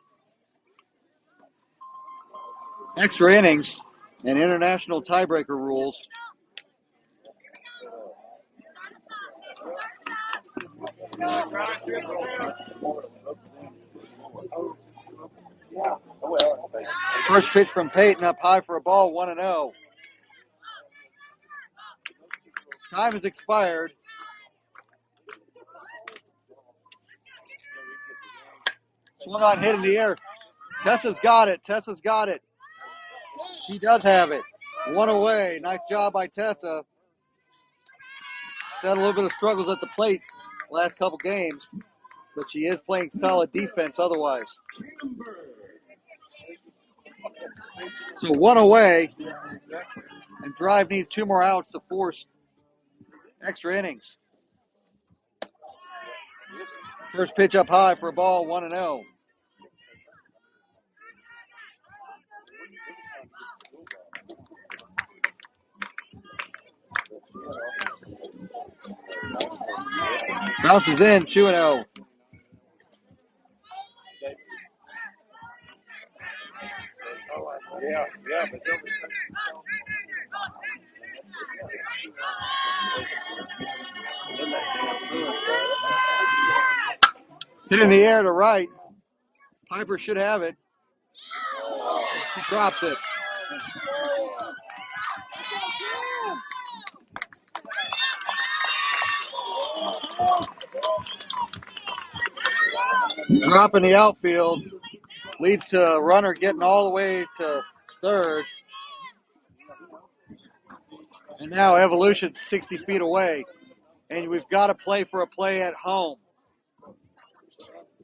extra innings and international tiebreaker rules. First pitch from Peyton up high for a ball, 1-0. Time has expired. Swung on, hit in the air. Tessa's got it. Tessa's got it. She does have it. One away. Nice job by Tessa. She's had a little bit of struggles at the plate last couple games, but she is playing solid defense otherwise. So one away, and Drive needs 2 more outs to force extra innings. First pitch up high for a ball, 1-0. Bounces in, 2-0. Hit in the air to right. Piper should have it. She drops it. Drop in the outfield leads to a runner getting all the way to third. And now Evolution's 60 feet away. And we've got to play for a play at home.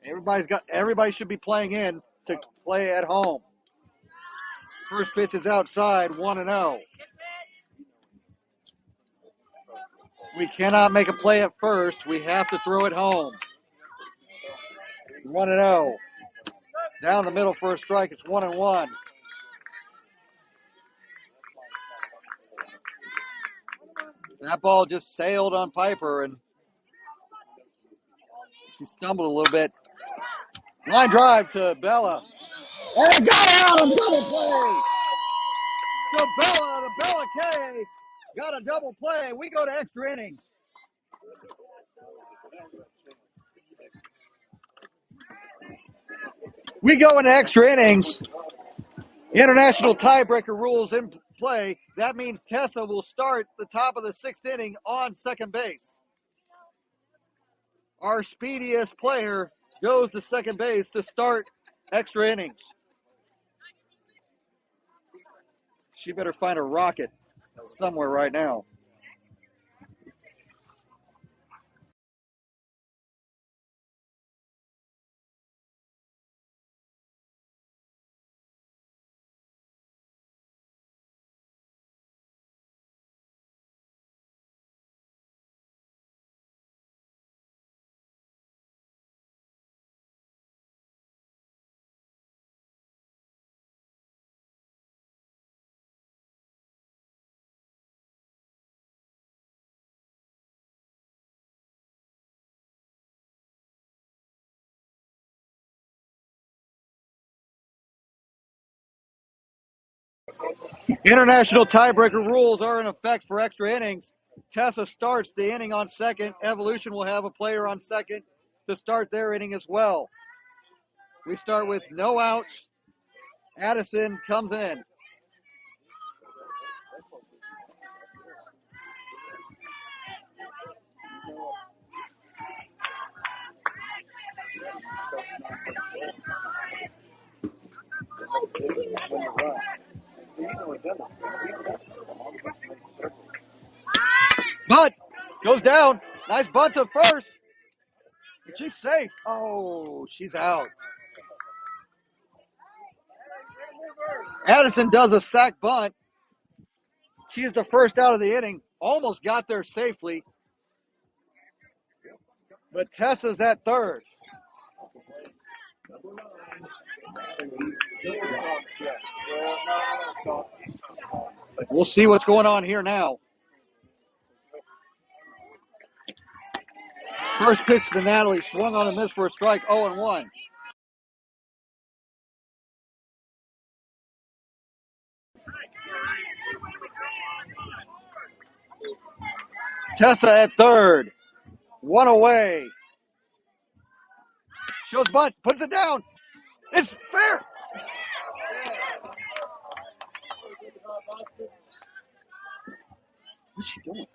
Everybody should be playing in to play at home. First pitch is outside, 1-0. We cannot make a play at first. We have to throw it home. 1-0. Down the middle for a strike. It's 1-1. That ball just sailed on Piper, and she stumbled a little bit. Line drive to Bella. And it got out on double play. So the Bella K got a double play. We go to extra innings. We go into extra innings. International tiebreaker rules in play. That means Tessa will start the top of the 6th inning on second base. Our speediest player goes to second base to start extra innings. She better find a rocket somewhere right now. International tiebreaker rules are in effect for extra innings. Tessa starts the inning on second. Evolution will have a player on second to start their inning as well. We start with no outs. Addison comes in. Bunt goes down. Nice bunt to first. And she's safe. Oh, she's out. Addison does a sac bunt. She's the first out of the inning. Almost got there safely. But Tessa's at third. We'll see what's going on here now. First pitch to Natalie, swung on a miss for a strike, 0-1. Tessa at third, one away. Shows bunt, puts it down. It's fair. What's she doing?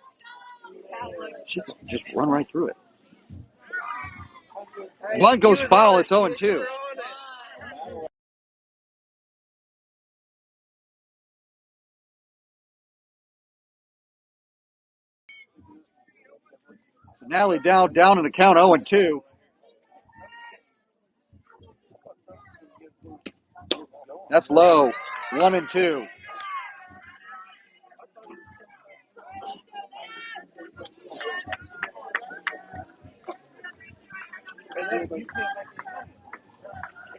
She just run right through it. Bunt goes foul. It's 0-2. So Natalie down in the count 0-2. That's low. 1-2.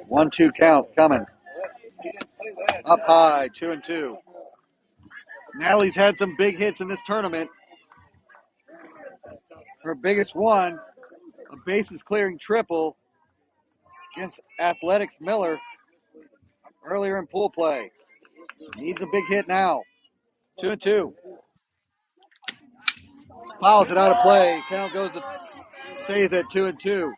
One, 2 count coming. Up high, 2-2. Natalie's had some big hits in this tournament. Her biggest one, a bases clearing triple against Athletics Miller earlier in pool play. Needs a big hit now. 2-2. Fouls it out of play. Count stays at 2-2.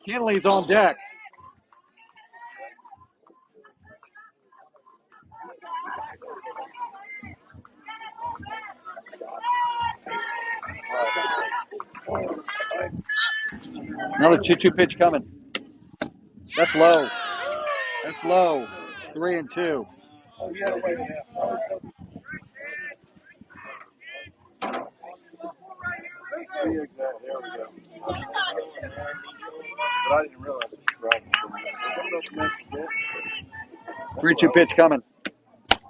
Kinley's on deck. Another 2-2 pitch coming. That's low. 3-2. But I didn't realize it was 3-2 pitch coming.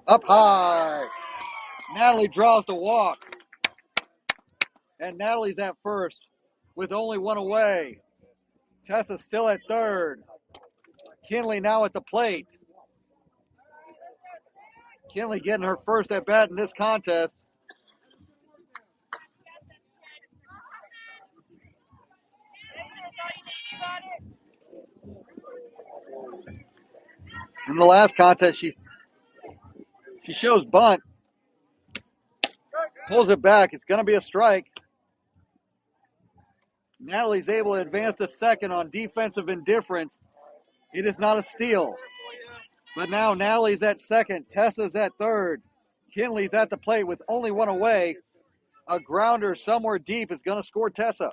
Up high. Natalie draws the walk. And Natalie's at first with only one away. Tessa still at third. Kinley now at the plate. Kinley getting her first at bat in this contest. In the last contest, she shows bunt. Pulls it back. It's going to be a strike. Natalie's able to advance to second on defensive indifference. It is not a steal. But now Natalie's at second. Tessa's at third. Kinley's at the plate with only one away. A grounder somewhere deep is going to score Tessa.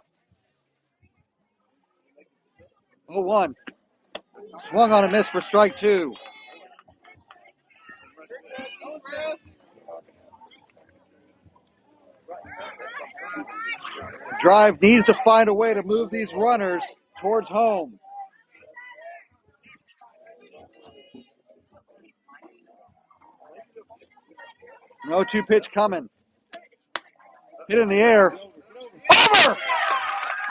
0-1. Swung on a miss for strike two. Drive needs to find a way to move these runners towards home. No 2 pitch coming. Hit in the air. Over!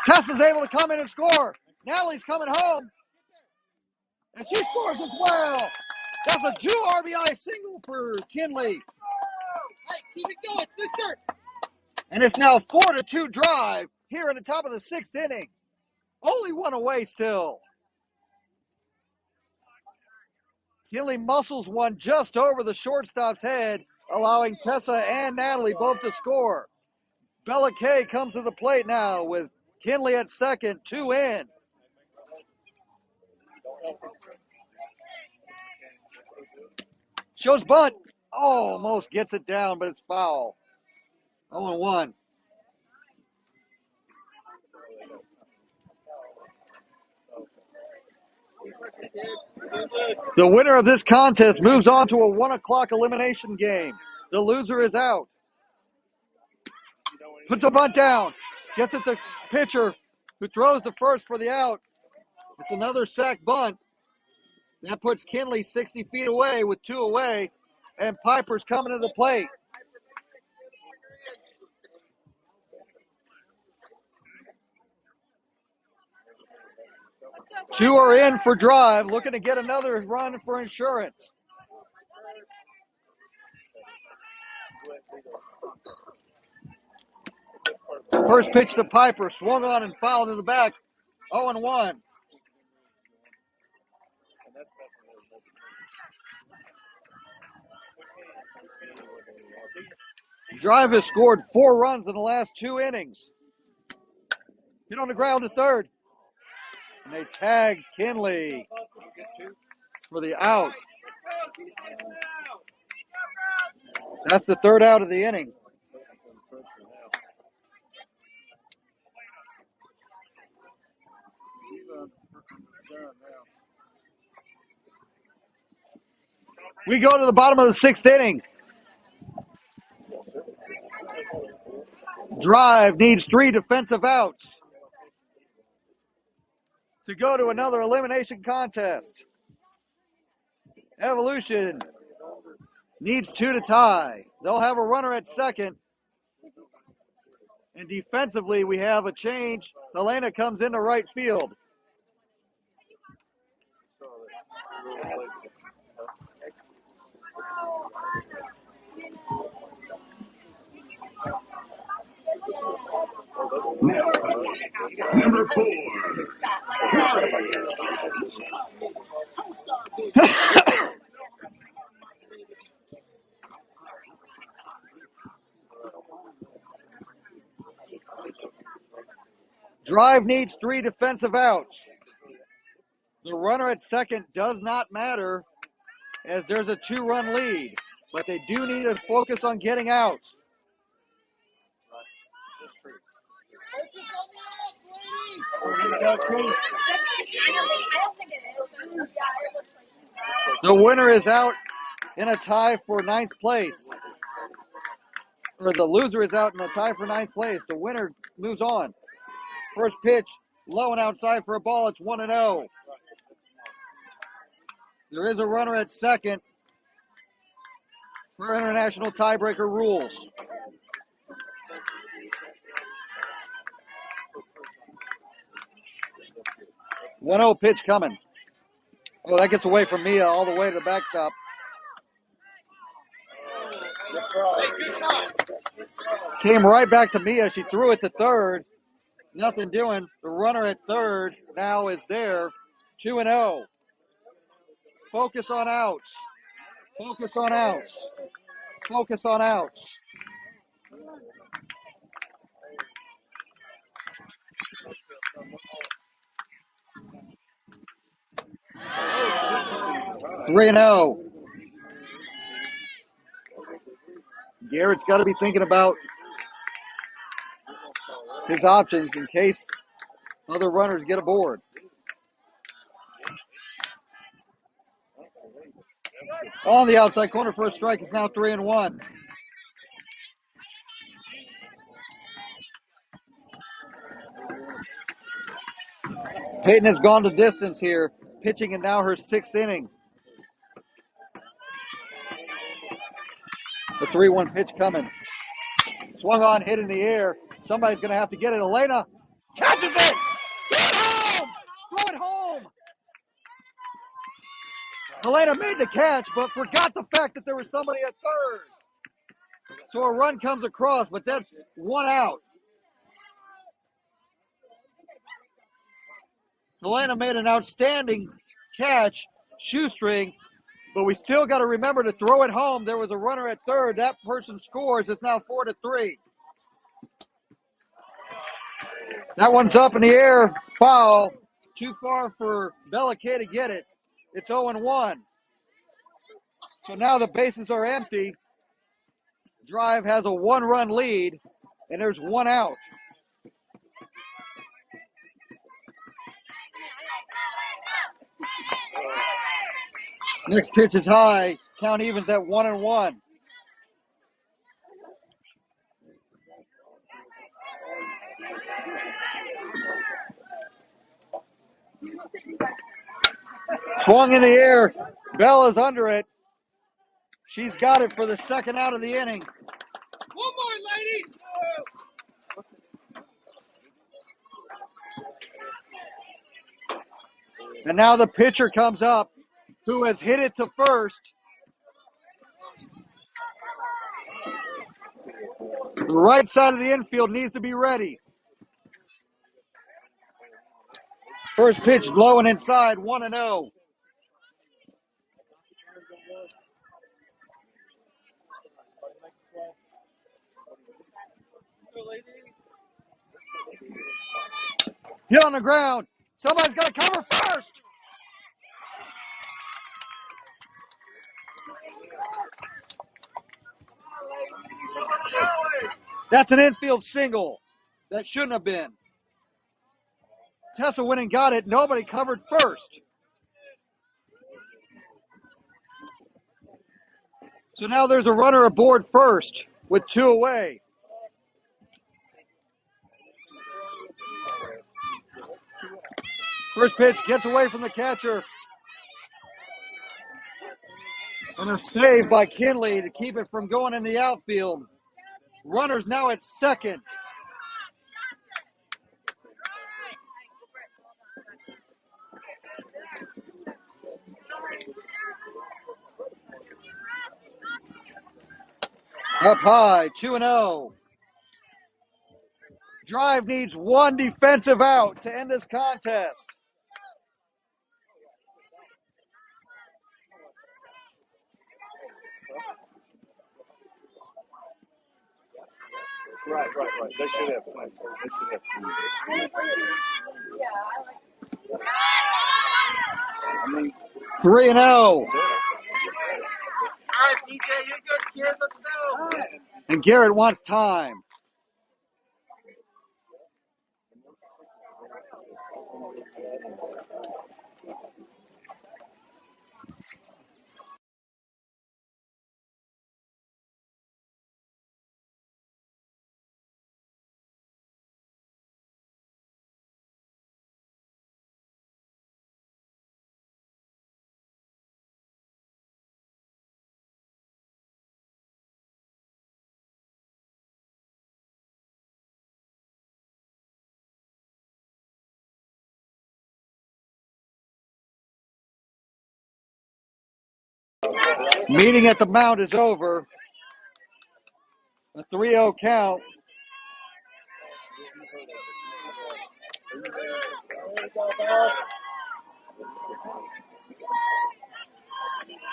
Tessa's able to come in and score. Natalie's coming home. And she scores as well. That's a 2 RBI single for Kinley. Hey, keep it going, sister. And it's now 4-2 drive here in the top of the 6th inning. Only one away still. Kinley muscles one just over the shortstop's head, allowing Tessa and Natalie both to score. Bella Kay comes to the plate now with Kinley at second, 2 in. Shows bunt. Almost gets it down, but it's foul. 0-1. The winner of this contest moves on to a 1 o'clock elimination game. The loser is out. Puts a bunt down. Gets it to pitcher who throws the first for the out. It's another sack bunt. That puts Kinley 60 feet away with 2 away. And Piper's coming to the plate. Two are in for drive, looking to get another run for insurance. First pitch to Piper, swung on and fouled in the back. 0-1. Drive has scored 4 runs in the last 2 innings. Hit on the ground to third. And they tag Kinley for the out. That's the third out of the inning. We go to the bottom of the sixth inning. Drive needs 3 defensive outs to go to another elimination contest. Evolution needs 2 to tie. They'll have a runner at second. And defensively, we have a change. Helena comes into right field. Number 4. Drive needs 3 defensive outs. The runner at second does not matter as there's a 2-run lead, but they do need to focus on getting outs. The winner is out in a tie for 9th place. Or the loser is out in a tie for 9th place. The winner moves on. First pitch, low and outside for a ball. It's 1-0. There is a runner at second for international tiebreaker rules. One 0 pitch coming. Oh, that gets away from Mia all the way to the backstop. Came right back to Mia. She threw it to third. Nothing doing. The runner at third now is there. 2-0. Focus on outs. Focus on outs. Focus on outs. Three and 0. Garrett's got to be thinking about his options in case other runners get aboard. On the outside corner for a strike is now 3-1. Peyton has gone the distance here, pitching in now her 6th inning. The 3-1 pitch coming. Swung on, hit in the air. Somebody's going to have to get it. Elena catches it! Throw it home! Throw it home! Helena made the catch, but forgot the fact that there was somebody at third. So a run comes across, but that's 1 out. Helena made an outstanding catch, shoestring, but we still got to remember to throw it home. There was a runner at third. That person scores. It's now 4-3. That one's up in the air. Foul. Too far for Bella Kay to get it. It's 0-1. So now the bases are empty. Drive has a 1-run lead, and there's 1 out. Next pitch is high. Count evens at 1-1. Swung in the air. Bella's under it. She's got it for the 2nd out of the inning. One more, ladies. And now the pitcher comes up, who has hit it to first. The right side of the infield needs to be ready. First pitch low and inside, 1-0. Hit on the ground. Somebody's got to cover first. That's an infield single. That shouldn't have been. Tessa went and got it. Nobody covered first. So now there's a runner aboard first with 2 away. First pitch gets away from the catcher. And a save by Kinley to keep it from going in the outfield. Runners now at second. Up high, 2-0. Drive needs 1 defensive out to end this contest. Right. They should have plenty. They should have plenty. I mean, 3-0. All right, DJ, you're good, kid. Let's go. And Garrett wants time. Meeting at the mound is over. A 3-0 count.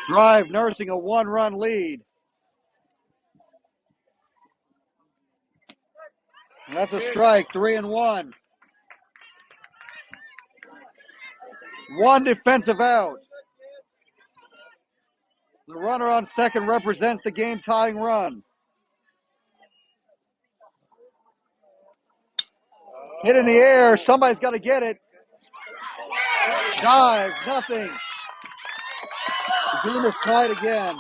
Drive nursing a 1-run lead. And that's a strike, 3-1. 1 defensive out. The runner on second represents the game-tying run. Hit in the air. Somebody's got to get it. Dive. Nothing. The game is tied again.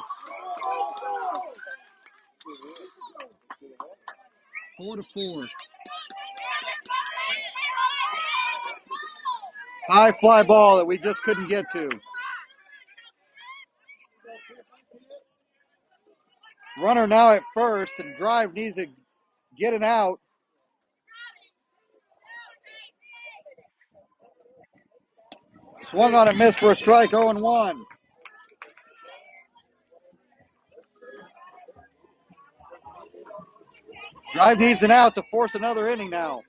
4-4. High fly ball that we just couldn't get to. Runner now at first, and Drive needs to get it out. Swung on and missed for a strike, 0-1. Drive needs an out to force another inning now.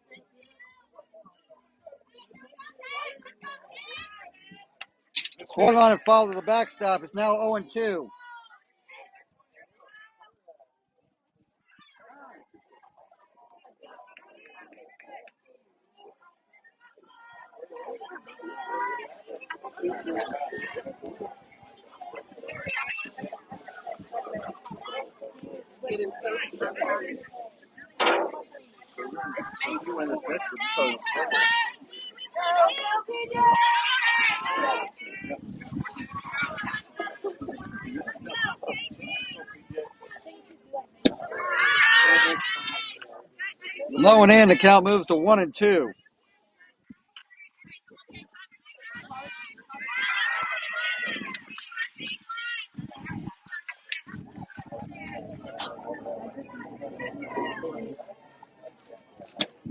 Swung on and fouled to the backstop. It's now 0-2. Low and in, the count moves to 1-2.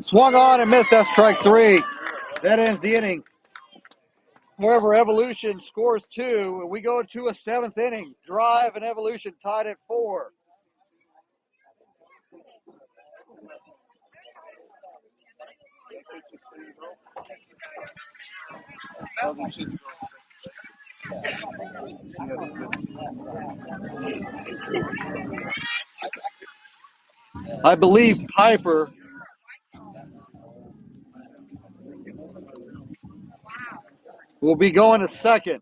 Swung on and missed. That's strike 3. That ends the inning. However, Evolution scores 2, and we go to a 7th inning. Drive and Evolution tied at 4. I believe Piper will be going to second.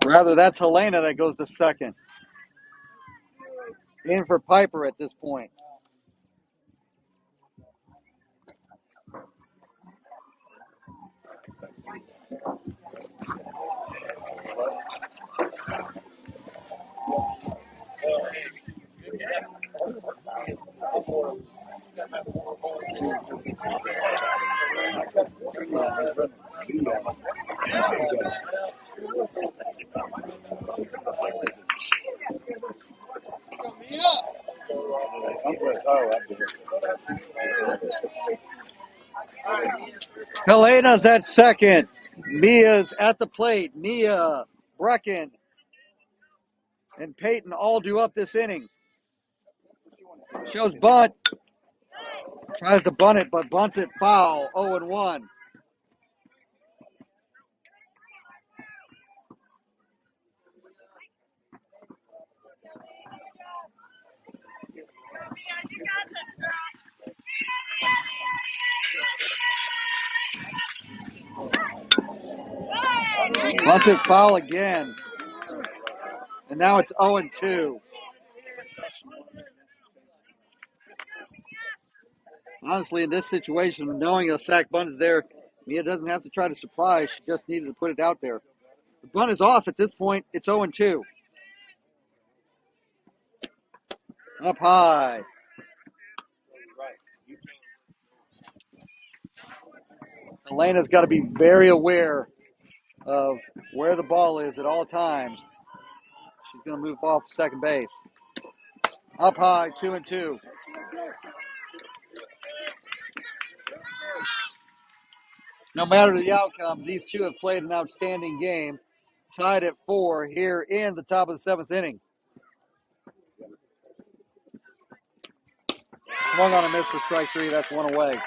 Rather, that's Helena that goes to second. In for Piper at this point. Helena's at second. Mia's at the plate. Mia, Brecken, and Peyton all due up this inning. Shows bunt. Tries to bunt it, but bunts it foul. 0-1. Bunts it foul again. And now it's 0-2. Honestly, in this situation, knowing a sack bunt is there, Mia doesn't have to try to surprise. She just needed to put it out there. The bunt is off at this point. It's 0-2. Up high. Elena's got to be very aware of where the ball is at all times. She's going to move off second base. Up high, 2-2. No matter the outcome, these two have played an outstanding game. Tied at 4 here in the top of the 7th inning. Swung on a miss for strike 3. That's one away.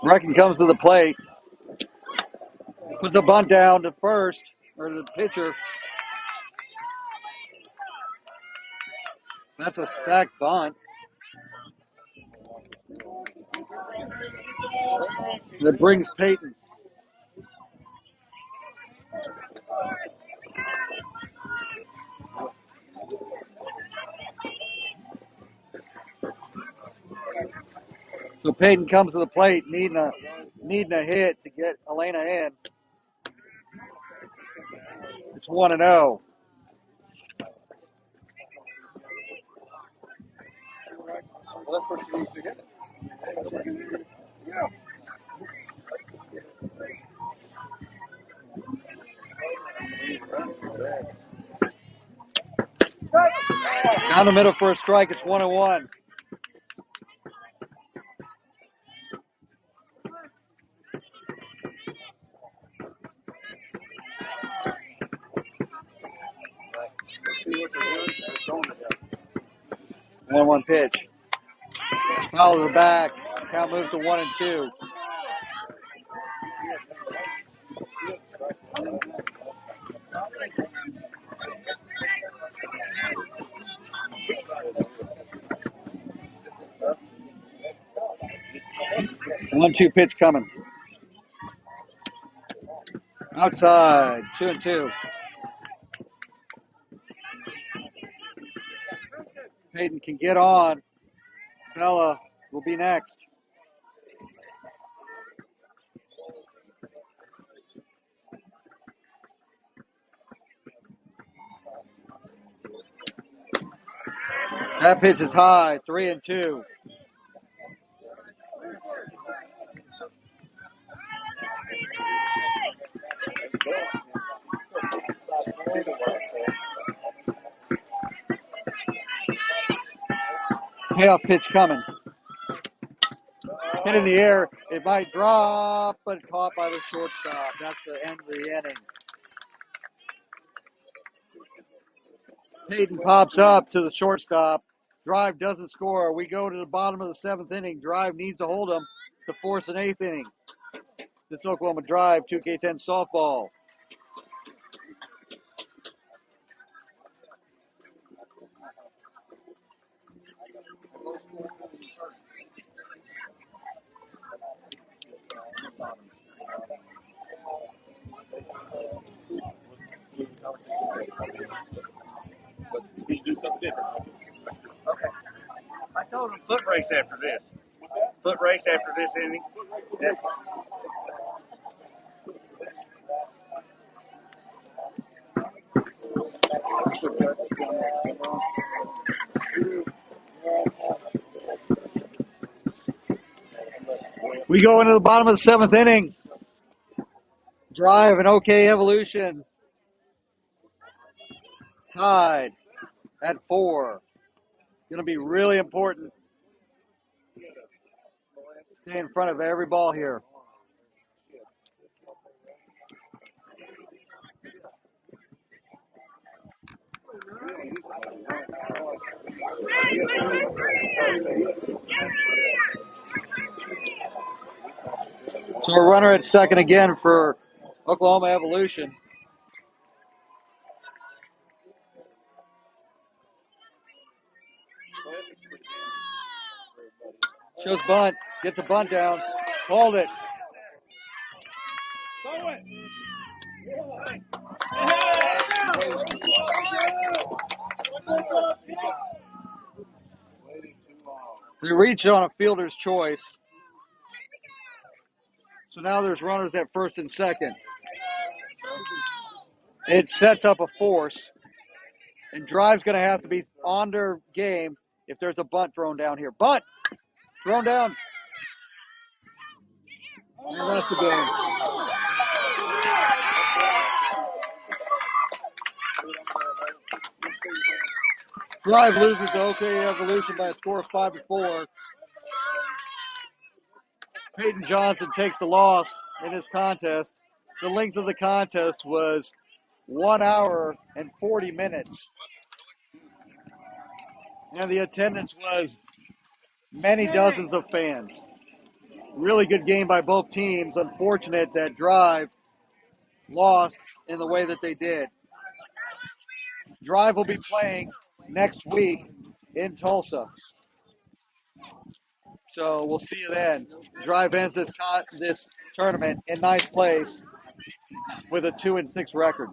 Brecken comes to the plate. Puts a bunt down to first, or to the pitcher. That's a sack bunt. That brings Peyton. So Peyton comes to the plate, needing a hit to get Elena in. It's 1-0. Well, that's what you need to get. Yeah. Down the middle for a strike. It's 1-1. One pitch. Foul to the back. Count moves to 1-2. One-two pitch coming. Outside. 2-2. Peyton can get on. Bella will be next. That pitch is high. 3-2. Payoff pitch coming. Hit in the air. It might drop, but caught by the shortstop. That's the end of the inning. Peyton pops up to the shortstop. Drive doesn't score. We go to the bottom of the 7th inning. Drive needs to hold them to force an 8th inning. This Oklahoma Drive 2K10 softball. Can you do something different? Okay. I told him foot race after this. Foot race after this inning. Yeah. We go into the bottom of the 7th inning. Drive and OK Evolution tied at 4. Going to be really important. Stay in front of every ball here. So a runner at second again for Oklahoma Evolution. Shows bunt, gets a bunt down, called it. They reach on a fielder's choice. So now there's runners at first and second. It sets up a force. And Drive's going to have to be on their game if there's a bunt thrown down here. Bunt! Thrown down. And that's the game. Drive loses to OK Evolution by a score of 5-4. Peyton Johnson takes the loss in this contest. The length of the contest was 1 hour and 40 minutes. And the attendance was many dozens of fans. Really good game by both teams. Unfortunate that Drive lost in the way that they did. Drive will be playing next week in Tulsa. So we'll see you then. Drive ends this tournament in ninth place with a 2-6 record.